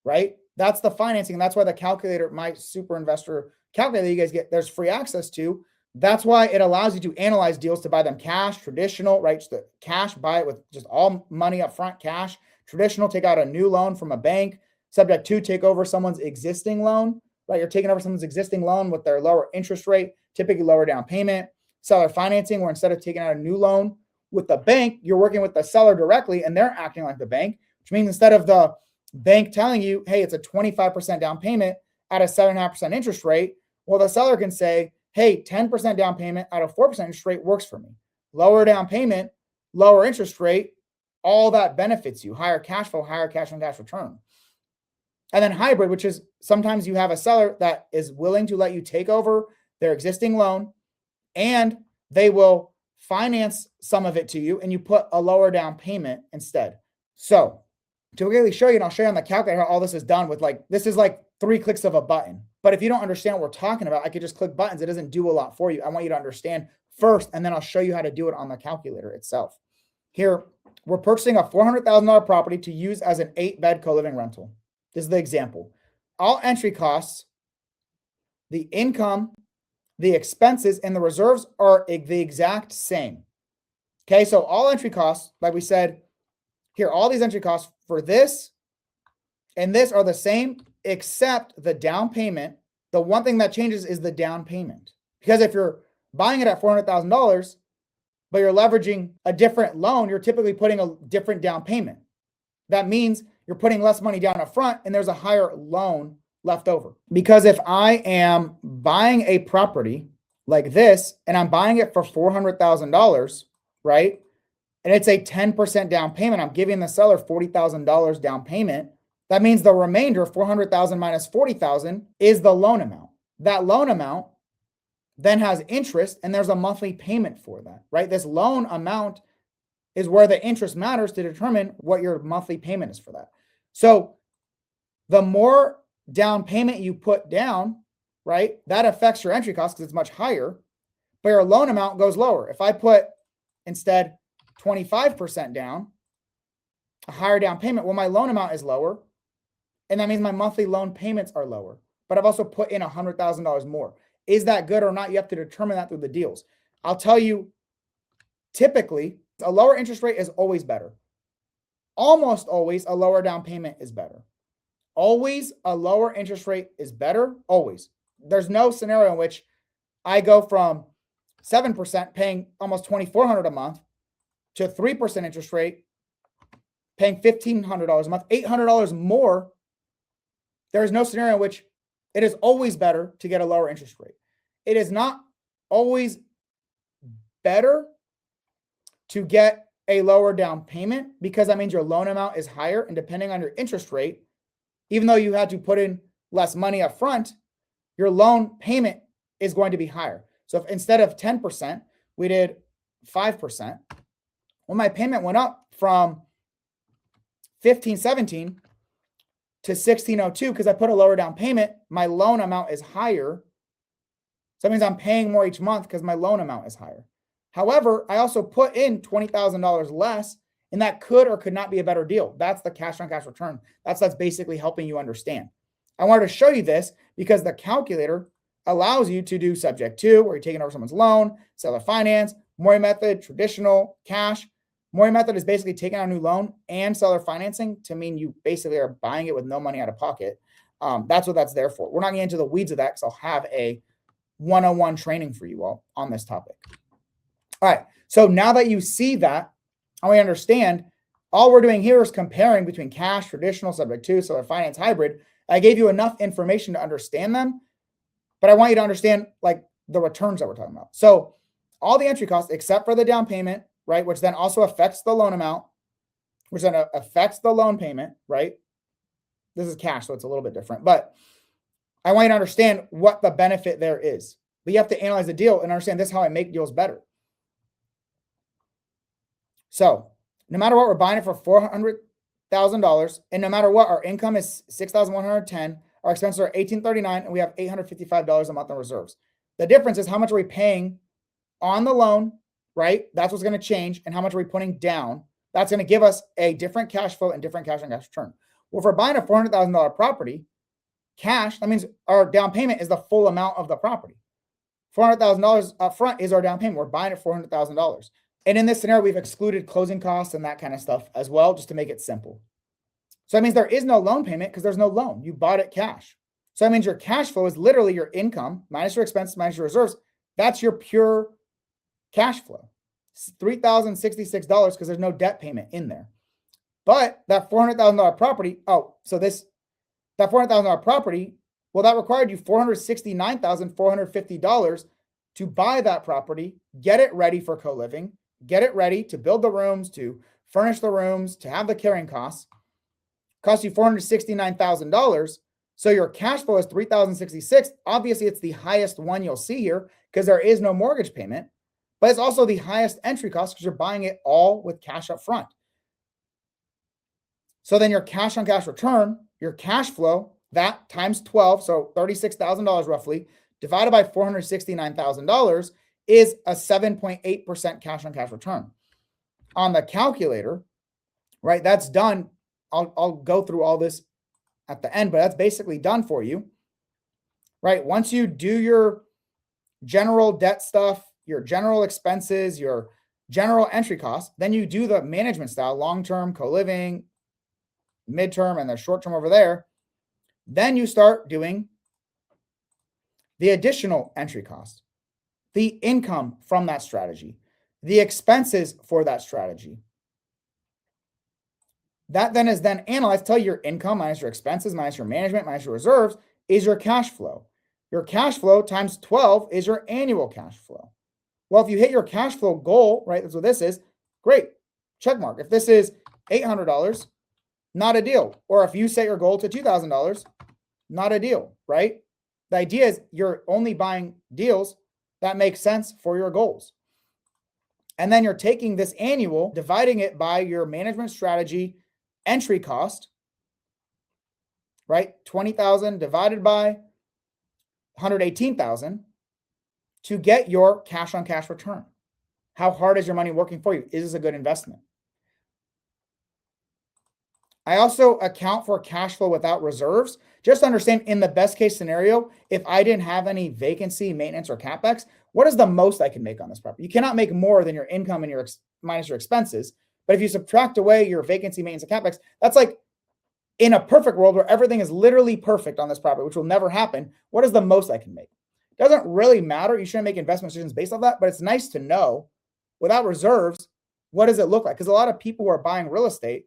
right? That's the financing. That's why the calculator, my super investor calculator you guys get, there's free access to. That's why it allows you to analyze deals to buy them cash, traditional, right? Just the cash, buy it with just all money up front, cash, traditional, take out a new loan from a bank, subject to take over someone's existing loan, right? You're taking over someone's existing loan with their lower interest rate, typically lower down payment, seller financing, where instead of taking out a new loan with the bank, you're working with the seller directly and they're acting like the bank, which means instead of the bank telling you, hey, it's a 25% down payment at a 7.5% interest rate, well, the seller can say, hey, 10% down payment at a 4% interest rate works for me. Lower down payment, lower interest rate, all that benefits you. Higher cash flow, higher cash on cash return. And then hybrid, which is sometimes you have a seller that is willing to let you take over their existing loan and they will finance some of it to you and you put a lower down payment instead. So to really show you, and I'll show you on the calculator how all this is done with this is like 3 clicks of a button. But if you don't understand what we're talking about, I could just click buttons. It doesn't do a lot for you. I want you to understand first, and then I'll show you how to do it on the calculator itself. Here, we're purchasing a $400,000 property to use as an 8-bed co-living rental. This is the example. All entry costs, the income, the expenses, and the reserves are the exact same. Okay, so all entry costs, like we said, here, all these entry costs for this and this are the same, except the down payment. The one thing that changes is the down payment. Because if you're buying it at $400,000, but you're leveraging a different loan, you're typically putting a different down payment. That means you're putting less money down up front and there's a higher loan left over. Because if I am buying a property like this and I'm buying it for $400,000, right? And it's a 10% down payment, I'm giving the seller $40,000 down payment. That means the remainder, 400,000 minus 40,000, is the loan amount. That loan amount then has interest and there's a monthly payment for that, right? This loan amount is where the interest matters to determine what your monthly payment is for that. So the more down payment you put down, right, that affects your entry cost because it's much higher, but your loan amount goes lower. If I put instead 25% down, a higher down payment, well, my loan amount is lower, and that means my monthly loan payments are lower, but I've also put in $100,000 more. Is that good or not? You have to determine that through the deals. I'll tell you, typically, a lower interest rate is always better. Almost always, a lower down payment is better. Always, a lower interest rate is better. Always. There's no scenario in which I go from 7% paying almost $2,400 a month to 3% interest rate, paying $1,500 a month, $800 more. There is no scenario in which it is always better to get a lower interest rate. It is not always better to get a lower down payment because that means your loan amount is higher, and depending on your interest rate, even though you had to put in less money up front, your loan payment is going to be higher. So if instead of 10%, we did 5%, well, my payment went up from $1,517 to $1,602 because I put a lower down payment. My loan amount is higher, So that means I'm paying more each month because my loan amount is higher. However, I also put in $20,000 less, and that could or could not be a better deal. That's the cash on cash return. That's basically helping you understand. I wanted to show you this because the calculator allows you to do subject to, where you're taking over someone's loan, seller finance, Mori method, traditional, cash. Mori method is basically taking out a new loan and seller financing to mean you basically are buying it with no money out of pocket. That's what that's there for. We're not getting into the weeds of that because I'll have a 101 training for you all on this topic. All right. So now that you see that, and we understand, all we're doing here is comparing between cash, traditional, subject to, seller finance, hybrid. I gave you enough information to understand them, but I want you to understand like the returns that we're talking about. So all the entry costs, except for the down payment, right, which then also affects the loan amount, which then affects the loan payment, right? This is cash, so it's a little bit different, but I want you to understand what the benefit there is. But you have to analyze the deal and understand this is how I make deals better. So no matter what, we're buying it for $400,000, and no matter what, our income is $6,110, our expenses are $1,839, and we have $855 a month in reserves. The difference is how much are we paying on the loan, right? That's what's going to change, and how much are we putting down? That's going to give us a different cash flow and different cash on cash return. Well, if we're buying a $400,000 property, cash, that means our down payment is the full amount of the property. $400,000 up front is our down payment. We're buying it $400,000. And in this scenario, we've excluded closing costs and that kind of stuff as well, just to make it simple. So that means there is no loan payment because there's no loan. You bought it cash. So that means your cash flow is literally your income minus your expenses minus your reserves. That's your pure cash flow. It's $3,066 because there's no debt payment in there. But that $400,000 property, that $400,000 property, well, that required you $469,450 to buy that property, get it ready for co-living, get it ready to build the rooms, to furnish the rooms, to have the carrying costs. Cost you $469,000. So your cash flow is $3,066. Obviously, it's the highest one you'll see here because there is no mortgage payment, but it's also the highest entry cost because you're buying it all with cash up front. So then your cash on cash return, your cash flow, that times 12, so $36,000 roughly, divided by $469,000 is a 7.8% cash on cash return. On the calculator, right, that's done. I'll go through all this at the end, but that's basically done for you, right? Once you do your general debt stuff, your general expenses, your general entry costs, then you do the management style, long-term, co-living, midterm, and the short-term over there. Then you start doing the additional entry cost, the income from that strategy, the expenses for that strategy. That then is then analyzed, tell you your income minus your expenses, minus your management, minus your reserves is your cash flow. Your cash flow times 12 is your annual cash flow. Well, if you hit your cash flow goal, right, that's what this is, great, check mark. If this is $800, not a deal. Or if you set your goal to $2,000, not a deal, right? The idea is you're only buying deals that make sense for your goals. And then you're taking this annual, dividing it by your management strategy entry cost, right? 20,000 divided by 118,000 to get your cash on cash return. How hard is your money working for you? Is this a good investment? I also account for cash flow without reserves. Just understand, in the best case scenario, if I didn't have any vacancy, maintenance, or CapEx, what is the most I can make on this property? You cannot make more than your income and your minus your expenses. But if you subtract away your vacancy, maintenance, and CapEx, that's like in a perfect world where everything is literally perfect on this property, which will never happen. What is the most I can make? It doesn't really matter. You shouldn't make investment decisions based off that, but it's nice to know without reserves, what does it look like? Because a lot of people who are buying real estate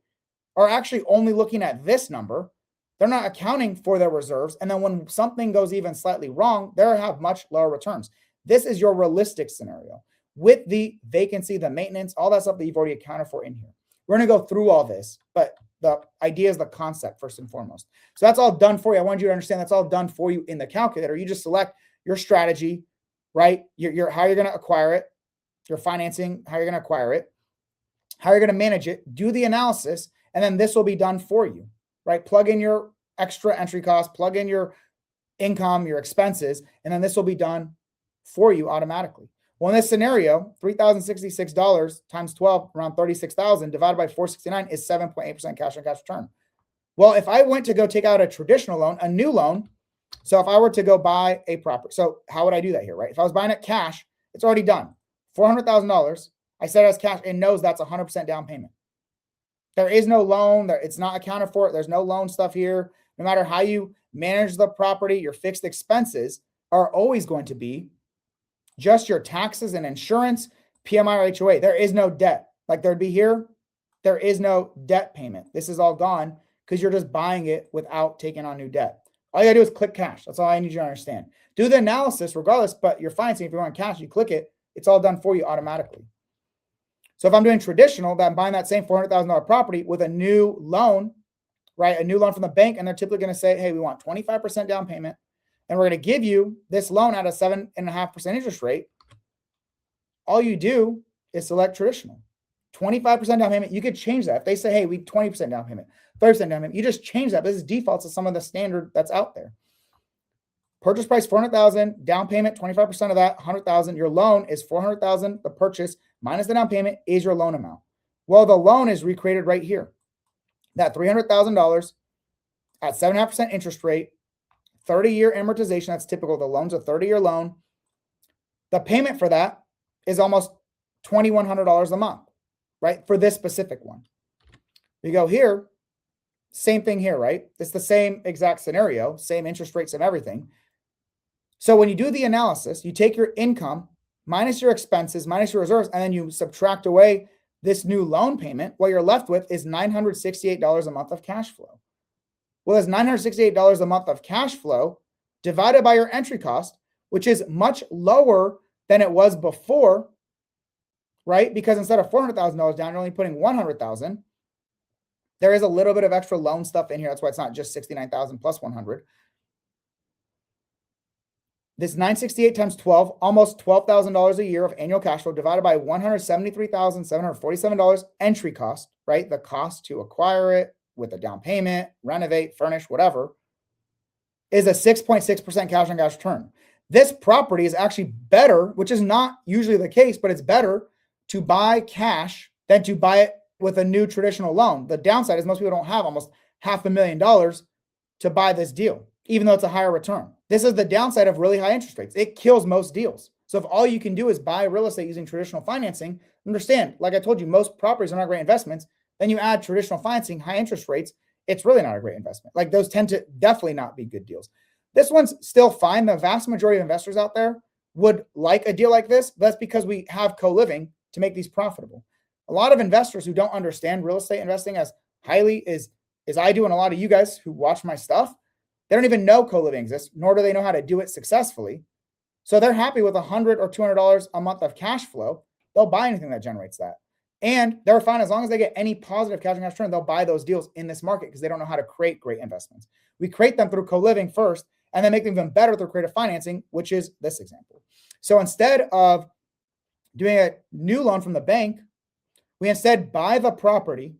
are actually only looking at this number. They're not accounting for their reserves. And then when something goes even slightly wrong, they'll have much lower returns. This is your realistic scenario with the vacancy, the maintenance, all that stuff that you've already accounted for in here. We're going to go through all this, but the idea is the concept first and foremost. So that's all done for you. I want you to understand that's all done for you in the calculator. You just select your strategy, right? Your how you're going to acquire it, your financing, how you're going to acquire it, how you're going to manage it, do the analysis, and then this will be done for you, right? Plug in your extra entry costs, plug in your income, your expenses, and then this will be done for you automatically. Well, in this scenario, $3,066 times 12, around 36,000 divided by 469 is 7.8% cash on cash return. Well, if I went to go take out a traditional loan, a new loan, so if I were to go buy a property, so how would I do that here, right? If I was buying it cash, it's already done. $400,000, I set it as cash, it knows that's 100% down payment. There is no loan, it's not accounted for, there's no loan stuff here. No matter how you manage the property, your fixed expenses are always going to be just your taxes and insurance, PMI or HOA. There is no debt. Like there'd be here, there is no debt payment. This is all gone because you're just buying it without taking on new debt. All you gotta do is click cash. That's all I need you to understand. Do the analysis regardless, but you're financing, if you want cash, you click it, it's all done for you automatically. So if I'm doing traditional, that I'm buying that same $400,000 property with a new loan, right? A new loan from the bank, and they're typically going to say, hey, we want 25% down payment, and we're going to give you this loan at a 7.5% interest rate. All you do is select traditional. 25% down payment, you could change that. If they say, hey, we 20% down payment, 30% down payment, you just change that. This is defaults to some of the standard that's out there. Purchase price $400,000, down payment 25% of that, $100,000. Your loan is $400,000. The purchase minus the down payment is your loan amount. Well, the loan is recreated right here. That $300,000 at 7.5% interest rate, 30-year amortization. That's typical. The loan's a 30-year loan. The payment for that is almost $2,100 a month, right? For this specific one. We go here, same thing here, right? It's the same exact scenario, same interest rates and everything. So when you do the analysis, you take your income minus your expenses, minus your reserves, and then you subtract away this new loan payment. What you're left with is $968 a month of cash flow. Well, it's $968 a month of cash flow divided by your entry cost, which is much lower than it was before, right? Because instead of $400,000 down, you're only putting $100,000. There is a little bit of extra loan stuff in here. That's why it's not just $69,000 plus $100,000. This 968 times 12, almost $12,000 a year of annual cash flow divided by $173,747 entry cost, right? The cost to acquire it with a down payment, renovate, furnish, whatever, is a 6.6% cash on cash return. This property is actually better, which is not usually the case, but it's better to buy cash than to buy it with a new traditional loan. The downside is most people don't have almost $500,000 to buy this deal, even though it's a higher return. This is the downside of really high interest rates. It kills most deals. So if all you can do is buy real estate using traditional financing, understand, like I told you, most properties are not great investments. Then you add traditional financing, high interest rates, it's really not a great investment. Like those tend to definitely not be good deals. This one's still fine. The vast majority of investors out there would like a deal like this. That's because we have CoLiving to make these profitable. A lot of investors who don't understand real estate investing as highly as I do, and a lot of you guys who watch my stuff, they don't even know CoLiving exists, nor do they know how to do it successfully. So they're happy with $100 or $200 a month of cash flow. They'll buy anything that generates that. And they're fine as long as they get any positive cash on cash return, they'll buy those deals in this market because they don't know how to create great investments. We create them through CoLiving first, and then make them even better through creative financing, which is this example. So instead of doing a new loan from the bank, we instead buy the property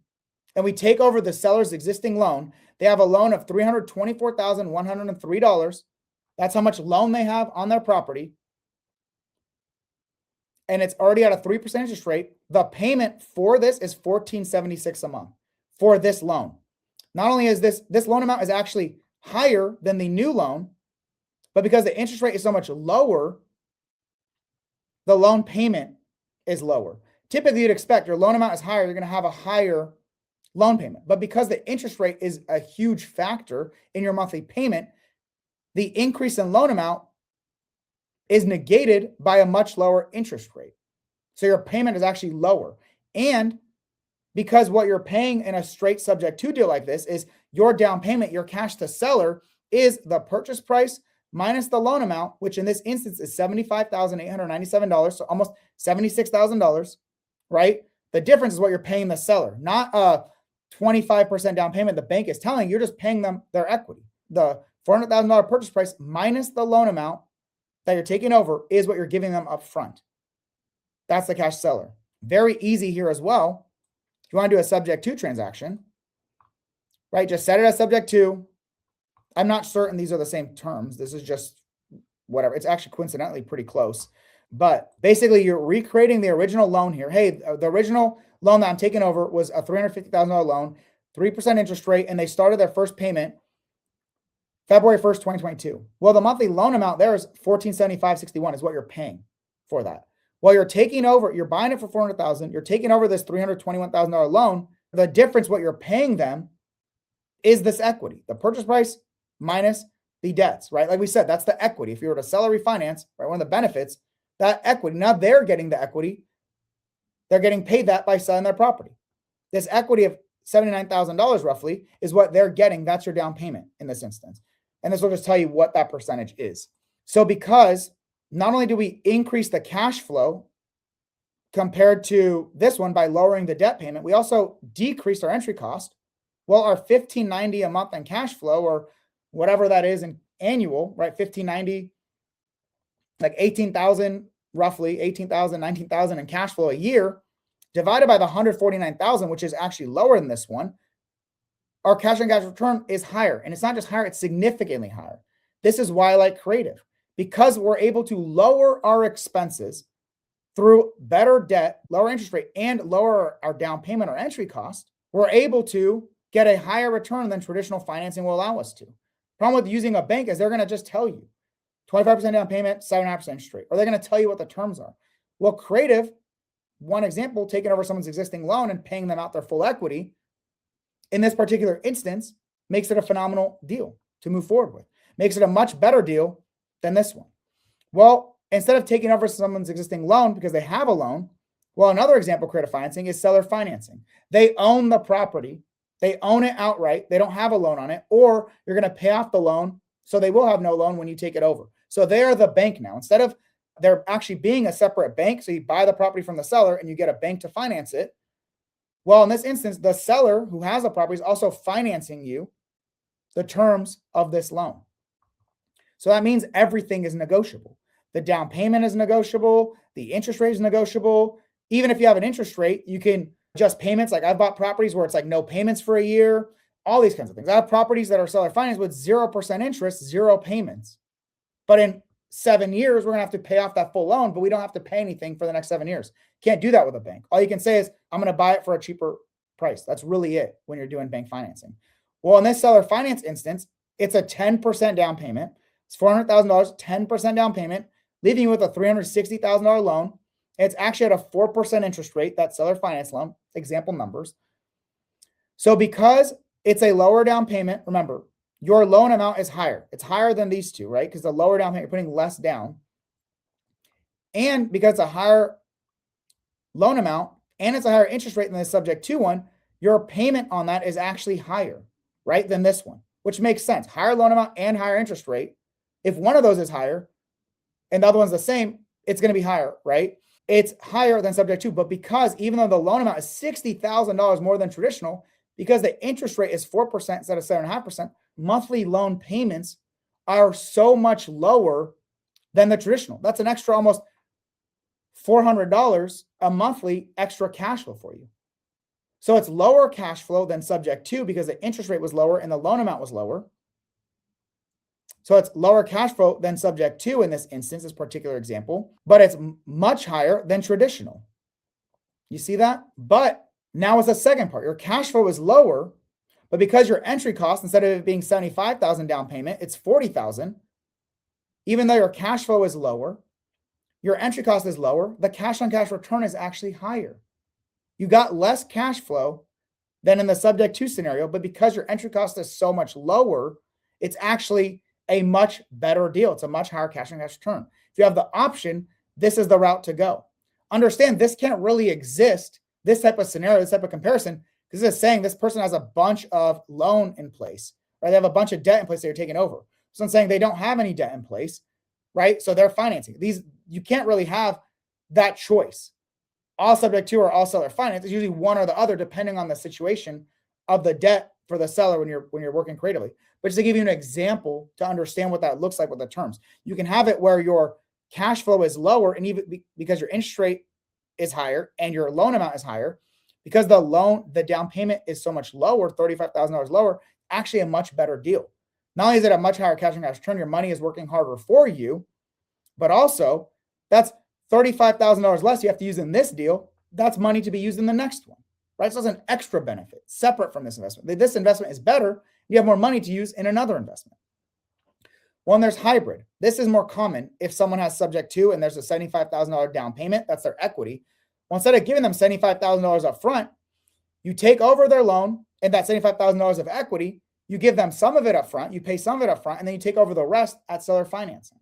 and we take over the seller's existing loan. They have a loan of $324,103. That's how much loan they have on their property. And it's already at a 3% interest rate. The payment for this is $1,476 a month for this loan. Not only is this loan amount is actually higher than the new loan, but because the interest rate is so much lower, the loan payment is lower. Typically, you'd expect your loan amount is higher, you're going to have a higher loan payment. But because the interest rate is a huge factor in your monthly payment, the increase in loan amount is negated by a much lower interest rate. So your payment is actually lower. And because what you're paying in a straight subject to deal like this is your down payment, your cash to seller, is the purchase price minus the loan amount, which in this instance is $75,897, so almost $76,000, right? The difference is what you're paying the seller, not a 25% down payment the bank is telling you. You're just paying them their equity. The $400,000 purchase price minus the loan amount that you're taking over is what you're giving them up front. That's the cash seller. Very easy here as well. If you want to do a subject to transaction, right? Just set it as subject to. I'm not certain these are the same terms. This is just whatever. It's actually coincidentally pretty close. But basically, you're recreating the original loan here. Hey, the original loan that I'm taking over was a $350,000 loan, 3% interest rate, and they started their first payment February 1st, 2022. Well, the monthly loan amount there is $1,475.61 is what you're paying for that. Well, you're taking over, you're buying it for $400,000, you're taking over this $321,000 loan. The difference, what you're paying them, is this equity, the purchase price minus the debts, right? Like we said, that's the equity. If you were to sell or refinance, right, one of the benefits, that equity, now they're getting the equity. They're getting paid that by selling their property. This equity of $79,000 roughly is what they're getting. That's your down payment in this instance. And this will just tell you what that percentage is. So because not only do we increase the cash flow compared to this one by lowering the debt payment, we also decreased our entry cost. Well, our $1,590 a month in cash flow, or whatever that is in annual, right? $1,590, like 18,000, roughly 18,000, 19,000 in cash flow a year, divided by the 149,000, which is actually lower than this one, our cash on cash return is higher. And it's not just higher, it's significantly higher. This is why I like Creative, because we're able to lower our expenses through better debt, lower interest rate, and lower our down payment or entry cost. We're able to get a higher return than traditional financing will allow us to. Problem with using a bank is they're going to just tell you 25% down payment, 7.5% interest rate, or they're going to tell you what the terms are. Well, Creative, one example, taking over someone's existing loan and paying them out their full equity, in this particular instance, makes it a phenomenal deal to move forward with. Makes it a much better deal than this one. Well, instead of taking over someone's existing loan because they have a loan, well, another example of creative financing is seller financing. They own the property. They own it outright. They don't have a loan on it, or you're going to pay off the loan, so they will have no loan when you take it over. So they are the bank now. Instead of there actually being a separate bank, so you buy the property from the seller and you get a bank to finance it. Well, in this instance, the seller who has the property is also financing you the terms of this loan. So that means everything is negotiable. The down payment is negotiable. The interest rate is negotiable. Even if you have an interest rate, you can adjust payments. Like I've bought properties where it's like no payments for a year, all these kinds of things. I have properties that are seller financed with 0% interest, 0 payments. But in 7 years, we're going to have to pay off that full loan, but we don't have to pay anything for the next 7 years. Can't do that with a bank. All you can say is, I'm going to buy it for a cheaper price. That's really it when you're doing bank financing. Well, in this seller finance instance, it's a 10% down payment. It's $400,000, 10% down payment, leaving you with a $360,000 loan. It's actually at a 4% interest rate, that seller finance loan, example numbers. So because it's a lower down payment, remember, your loan amount is higher. It's higher than these two, right? Because the lower down payment, you're putting less down. And because it's a higher loan amount and it's a higher interest rate than the subject to one, your payment on that is actually higher, right, than this one, which makes sense. Higher loan amount and higher interest rate. If one of those is higher and the other one's the same, it's going to be higher, right? It's higher than subject to, but because even though the loan amount is $60,000 more than traditional, because the interest rate is 4% instead of 7.5%, monthly loan payments are so much lower than the traditional. That's an extra almost $400 a monthly extra cash flow for you. So it's lower cash flow than subject to because the interest rate was lower and the loan amount was lower. So it's lower cash flow than subject to in this instance, this particular example, but it's much higher than traditional. You see that? But now it's the second part. Your cash flow is lower, but because your entry cost, instead of it being $75,000 down payment, it's $40,000. Even though your cash flow is lower, your entry cost is lower, the cash on cash return is actually higher. You got less cash flow than in the subject to scenario, but because your entry cost is so much lower, it's actually a much better deal. It's a much higher cash on cash return. If you have the option, this is the route to go. Understand this can't really exist, this type of scenario, this type of comparison, because it's saying this person has a bunch of loan in place, right? They have a bunch of debt in place that you're taking over. So I'm saying they don't have any debt in place, right? So they're financing. These, you can't really have that choice. All subject to or all seller finance is usually one or the other, depending on the situation of the debt for the seller when you're working creatively. But just to give you an example to understand what that looks like with the terms, you can have it where your cash flow is lower, and even because your interest rate is higher and your loan amount is higher, because the down payment is so much lower, $35,000 lower, actually a much better deal. Not only is it a much higher cash on cash return, your money is working harder for you, But also, that's $35,000 less you have to use in this deal. That's money to be used in the next one, right? So it's an extra benefit separate from this investment. This investment is better. You have more money to use in another investment. When there's hybrid, this is more common if someone has subject to and there's a $75,000 down payment, that's their equity. Well, instead of giving them $75,000 up front, you take over their loan and that $75,000 of equity, you give them some of it up front, you pay some of it up front, and then you take over the rest at seller financing.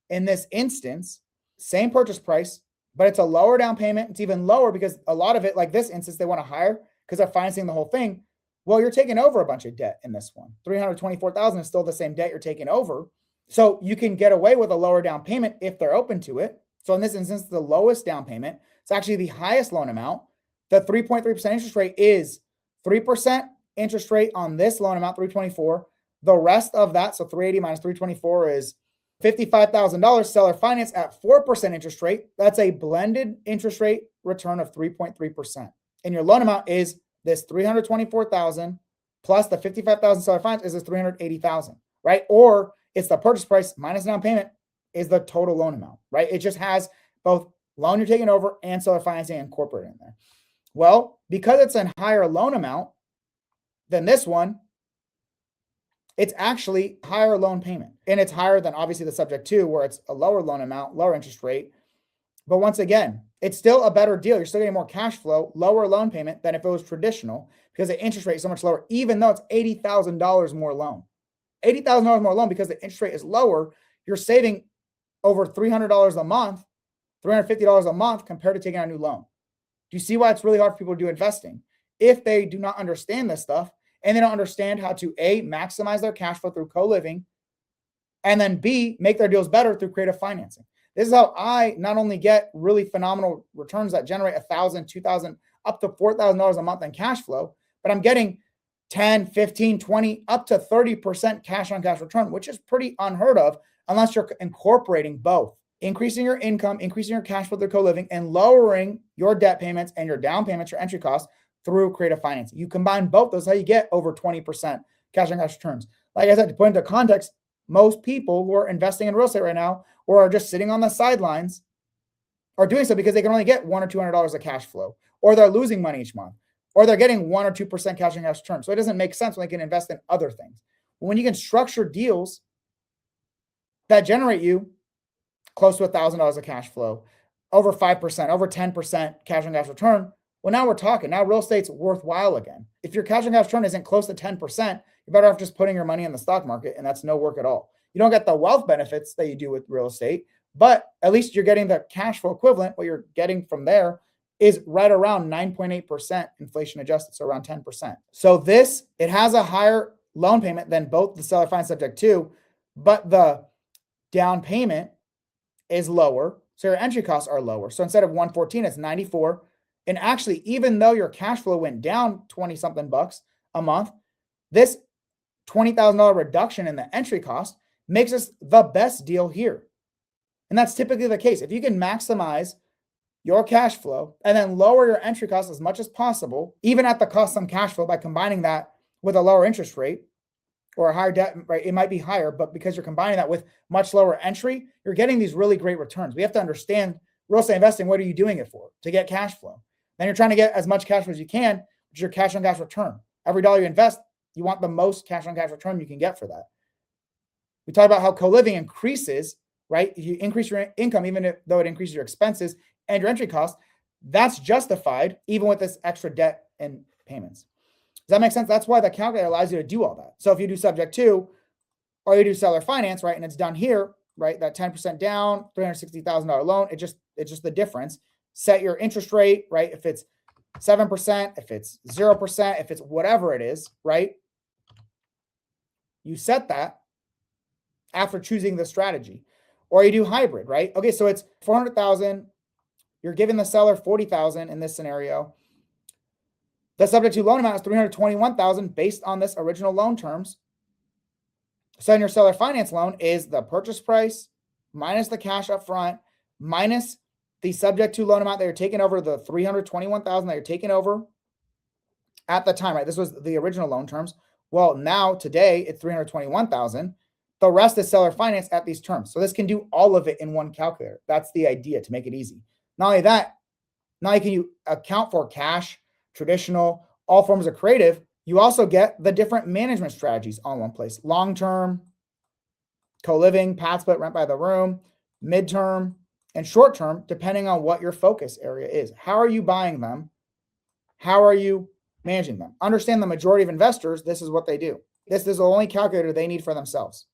In this instance, same purchase price, but it's a lower down payment. It's even lower because a lot of it, like this instance, they want to hire because they're financing the whole thing. Well, you're taking over a bunch of debt in this one. $324,000 is still the same debt you're taking over. So you can get away with a lower down payment if they're open to it. So in this instance, the lowest down payment, it's actually the highest loan amount. The 3.3% interest rate is 3% interest rate on this loan amount, 324. The rest of that, so 380 minus 324 is $55,000 seller finance at 4% interest rate. That's a blended interest rate return of 3.3%. And your loan amount is this $324,000 plus the $55,000 seller finance is this $380,000, right? Or it's the purchase price minus down payment is the total loan amount, right? It just has both loan you're taking over and seller financing incorporated in there. Well, because it's a higher loan amount than this one, it's actually higher loan payment. And it's higher than obviously the subject to where it's a lower loan amount, lower interest rate. But once again, it's still a better deal. You're still getting more cash flow, lower loan payment than if it was traditional because the interest rate is so much lower, even though it's $80,000 more loan. $80,000 more loan because the interest rate is lower. You're saving over $300 a month, $350 a month compared to taking out a new loan. Do you see why it's really hard for people to do investing? If they do not understand this stuff and they don't understand how to A, maximize their cash flow through co-living, and then B, make their deals better through creative financing. This is how I not only get really phenomenal returns that generate $1,000, $2,000, up to $4,000 a month in cash flow, but I'm getting 10, 15, 20, up to 30% cash on cash return, which is pretty unheard of unless you're incorporating both. Increasing your income, increasing your cash flow through co-living, and lowering your debt payments and your down payments, your entry costs through creative financing. You combine both, those how you get over 20% cash on cash returns. Like I said, to put into context, most people who are investing in real estate right now or are just sitting on the sidelines are doing so because they can only get $100 or $200 of cash flow, or they're losing money each month, or they're getting 1 or 2% cash on cash return. So it doesn't make sense when they can invest in other things. When you can structure deals that generate you close to $1,000 of cash flow, over 5%, over 10% cash on cash return, well, now we're talking. Now real estate's worthwhile again. If your cash on cash return isn't close to 10%, you're better off just putting your money in the stock market, and that's no work at all. You don't get the wealth benefits that you do with real estate, but at least you're getting the cash flow equivalent. What you're getting from there is right around 9.8% inflation adjusted, so around 10%. So this, it has a higher loan payment than both the seller finance subject to, but the down payment is lower, so your entry costs are lower. So instead of 114, it's 94. And actually, even though your cash flow went down 20 something bucks a month, this $20,000 reduction in the entry cost makes us the best deal here. And that's typically the case. If you can maximize your cash flow and then lower your entry costs as much as possible, even at the cost of some cash flow by combining that with a lower interest rate or a higher debt, right? It might be higher, but because you're combining that with much lower entry, you're getting these really great returns. We have to understand real estate investing. What are you doing it for? To get cash flow. Then you're trying to get as much cash flow as you can, which is your cash on cash return. Every dollar you invest, you want the most cash on cash return you can get for that. We talked about how co-living increases, right? If you increase your income, even though it increases your expenses and your entry costs, that's justified even with this extra debt and payments. Does that make sense? That's why the calculator allows you to do all that. So if you do subject to, or you do seller finance, right? And it's done here, right? That 10% down, $360,000 loan, it's just the difference. Set your interest rate, right? If it's 7%, if it's 0%, if it's whatever it is, right? You set that after choosing the strategy. Or you do hybrid, right? Okay, so it's $400,000. You're giving the seller $40,000 in this scenario. The subject to loan amount is $321,000 based on this original loan terms. So in your seller finance loan is the purchase price minus the cash up front minus the subject to loan amount that you're taking over, the $321,000 that you're taking over at the time, right? This was the original loan terms. Well, now today it's $321,000, The rest is seller finance at these terms. So this can do all of it in one calculator. That's the idea, to make it easy. Not only that, not only can you account for cash, traditional, all forms of creative, you also get the different management strategies all in one place. Long-term, co-living, pad split, rent by the room, midterm, and short-term, depending on what your focus area is. How are you buying them? How are you managing them? Understand the majority of investors, this is what they do. This is the only calculator they need for themselves.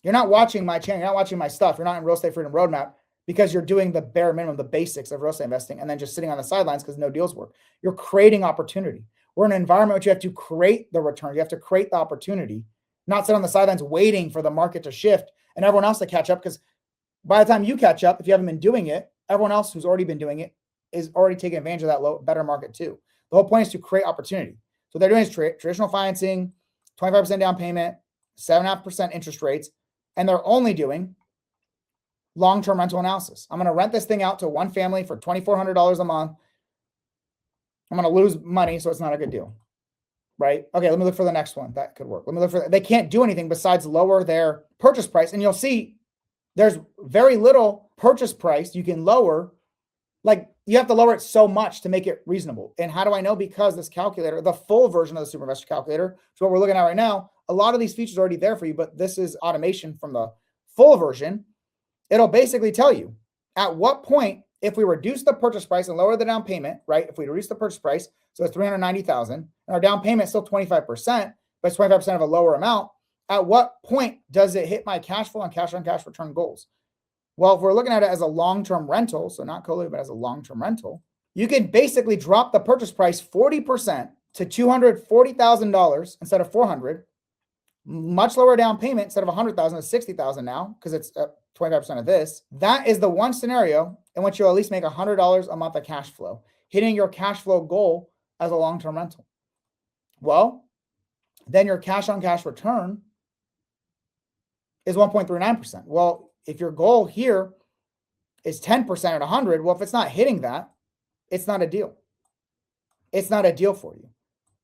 You're not watching my channel, you're not watching my stuff, you're not in Real Estate Freedom Roadmap because you're doing the bare minimum, the basics of real estate investing, and then just sitting on the sidelines because no deals work. You're creating opportunity. We're in an environment which you have to create the return. You have to create the opportunity, not sit on the sidelines waiting for the market to shift and everyone else to catch up, because by the time you catch up, if you haven't been doing it, everyone else who's already been doing it is already taking advantage of that better market too. The whole point is to create opportunity. So they're doing is traditional financing, 25% down payment, 7.5% interest rates, and they're only doing long-term rental analysis. I'm going to rent this thing out to one family for $2,400 a month. I'm going to lose money, so it's not a good deal, right? Okay, let me look for the next one. That could work. Let me look for, they can't do anything besides lower their purchase price. And you'll see there's very little purchase price you can lower. Like, you have to lower it so much to make it reasonable. And how do I know? Because this calculator, the full version of the Super Investor Calculator, so what we're looking at right now, a lot of these features are already there for you, but this is automation from the full version. It'll basically tell you at what point, if we reduce the purchase price and lower the down payment, right? If we reduce the purchase price, so it's $390,000, and our down payment is still 25%, but it's 25% of a lower amount, at what point does it hit my cash flow and cash on cash return goals? Well, if we're looking at it as a long-term rental, so not co-living, but as a long-term rental, you can basically drop the purchase price 40% to $240,000 instead of $400,000, much lower down payment instead of $100,000 to $60,000 now, because it's 25% of this. That is the one scenario in which you'll at least make $100 a month of cash flow, hitting your cash flow goal as a long-term rental. Well, then your cash on cash return is 1.39%. Well, if your goal here is 10% at 100, well, if it's not hitting that, it's not a deal. It's not a deal for you.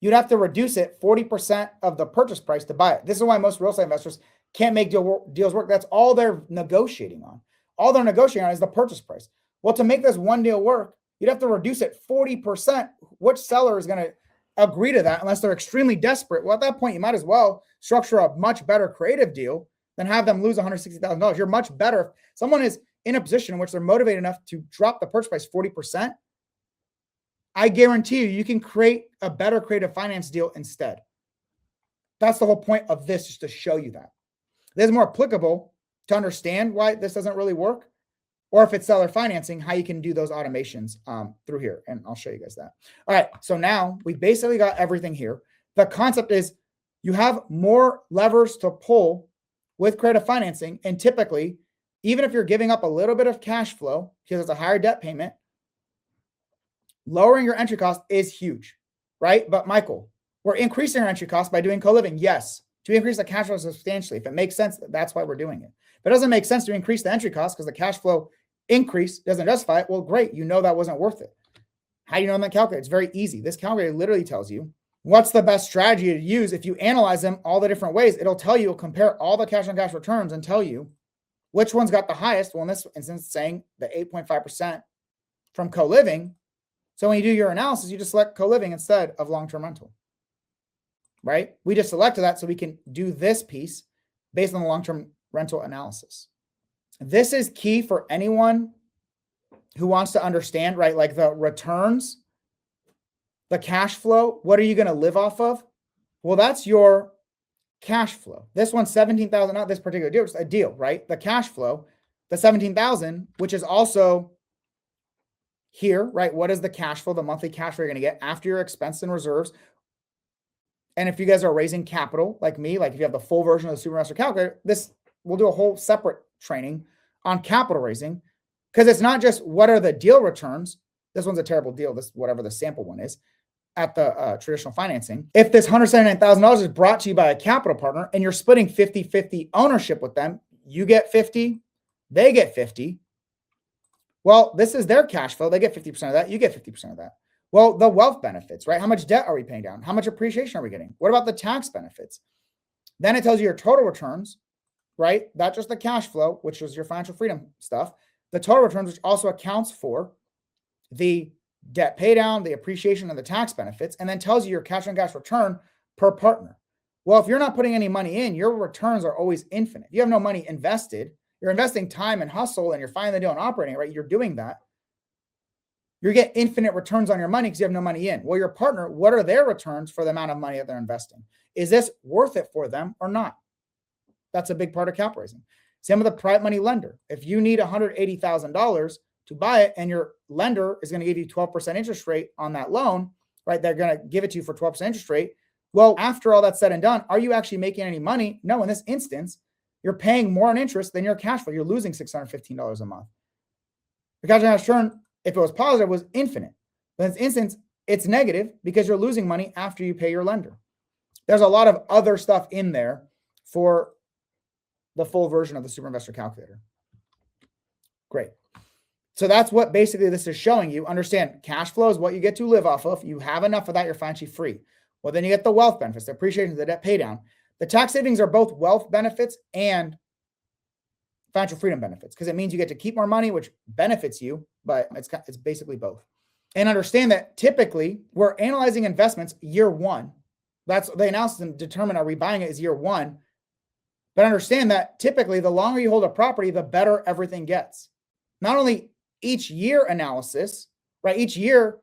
You'd have to reduce it 40% of the purchase price to buy it. This is why most real estate investors can't make deals work. That's all they're negotiating on. All they're negotiating on is the purchase price. Well, to make this one deal work, you'd have to reduce it 40%. Which seller is going to agree to that unless they're extremely desperate? Well, at that point, you might as well structure a much better creative deal than have them lose $160,000. You're much better. If someone is in a position in which they're motivated enough to drop the purchase price 40%, I guarantee you can create a better creative finance deal instead. That's the whole point of this, just to show you that. This is more applicable to understand why this doesn't really work, or if it's seller financing, how you can do those automations through here. And I'll show you guys that. All right, so now we basically got everything here. The concept is you have more levers to pull with creative financing. And typically, even if you're giving up a little bit of cash flow because it's a higher debt payment, lowering your entry cost is huge, right? But Michael, we're increasing our entry cost by doing co-living. Yes, to increase the cash flow substantially. If it makes sense, that's why we're doing it. If it doesn't make sense to increase the entry cost because the cash flow increase doesn't justify it, well, great. You know that wasn't worth it. How do you know on that calculator? It's very easy. This calculator literally tells you what's the best strategy to use. If you analyze them all the different ways, it'll tell you, it'll compare all the cash on cash returns and tell you which one's got the highest. Well, in this instance, it's saying the 8.5% from co-living. So when you do your analysis, you just select co-living instead of long-term rental, right? We just selected that so we can do this piece based on the long-term rental analysis. This is key for anyone who wants to understand, right? Like the returns, the cash flow. What are you going to live off of? Well, that's your cash flow. This one's 17,000, not this particular deal, it's a deal, right? The cash flow, the 17,000, which is also here, right? What is the cash flow, the monthly cash flow you're going to get after your expense and reserves? And if you guys are raising capital like me, like if you have the full version of the Super Master Calculator, this we'll do a whole separate training on capital raising, because it's not just what are the deal returns. This one's a terrible deal. This, whatever the sample one is at the traditional financing. If this $179,000 is brought to you by a capital partner and you're splitting 50-50 ownership with them, you get 50, they get 50. Well, this is their cash flow. They get 50% of that. You get 50% of that. Well, the wealth benefits, right? How much debt are we paying down? How much appreciation are we getting? What about the tax benefits? Then it tells you your total returns right? Not just the cash flow, which is your financial freedom stuff, the total returns, which also accounts for the debt pay down, the appreciation, and the tax benefits, and then tells you your cash on cash return per partner. Well, if you're not putting any money in, your returns are always infinite. If you have no money invested, you're investing time and hustle and you're finding the deal and operating, right? You're doing that. You get infinite returns on your money because you have no money in. Well, your partner, what are their returns for the amount of money that they're investing? Is this worth it for them or not? That's a big part of cap raising. Same with a private money lender. If you need $180,000 to buy it and your lender is going to give you 12% interest rate on that loan, right? They're going to give it to you for 12% interest rate. Well, after all that's said and done, are you actually making any money? No, in this instance, you're paying more on interest than your cash flow. You're losing $615 a month. The cash on cash return, if it was positive, was infinite. But in this instance, it's negative because you're losing money after you pay your lender. There's a lot of other stuff in there for the full version of the Super Investor Calculator. Great. So that's what basically this is showing you. Understand, cash flow is what you get to live off of. You have enough of that, you're financially free. Well, then you get the wealth benefits, the appreciation, the debt pay down. The tax savings are both wealth benefits and financial freedom benefits because it means you get to keep more money, which benefits you, but it's basically both. And understand that typically we're analyzing investments year one. That's the analysis and determine are we buying it is year one. But understand that typically the longer you hold a property, the better everything gets. Not only each year analysis, right? Each year,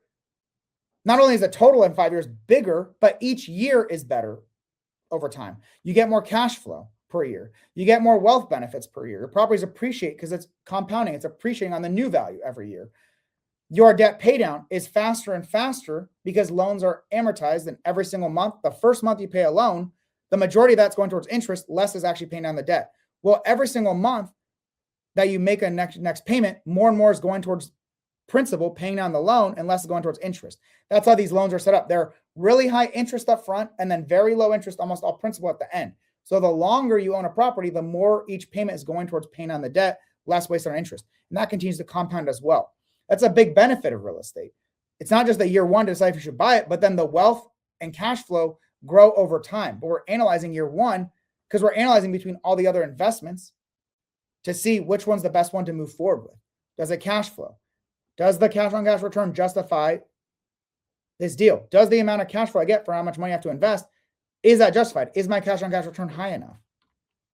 not only is the total in 5 years bigger, but each year is better over time. You get more cash flow per year. You get more wealth benefits per year. Your properties appreciate because it's compounding. It's appreciating on the new value every year. Your debt pay down is faster and faster because loans are amortized and every single month. The first month you pay a loan, the majority of that's going towards interest, less is actually paying down the debt. Well, every single month that you make a next payment, more and more is going towards principal, paying down the loan, and less is going towards interest. That's how these loans are set up. They're really high interest up front and then very low interest, almost all principal at the end. So the longer you own a property, the more each payment is going towards paying down the debt, less waste on interest. And that continues to compound as well. That's a big benefit of real estate. It's not just that year one to decide if you should buy it, but then the wealth and cash flow grow over time. But we're analyzing year one because we're analyzing between all the other investments to see which one's the best one to move forward with. Does it cash flow? Does the cash on cash return justify this deal? Does the amount of cash flow I get for how much money I have to invest, is that justified? Is my cash on cash return high enough?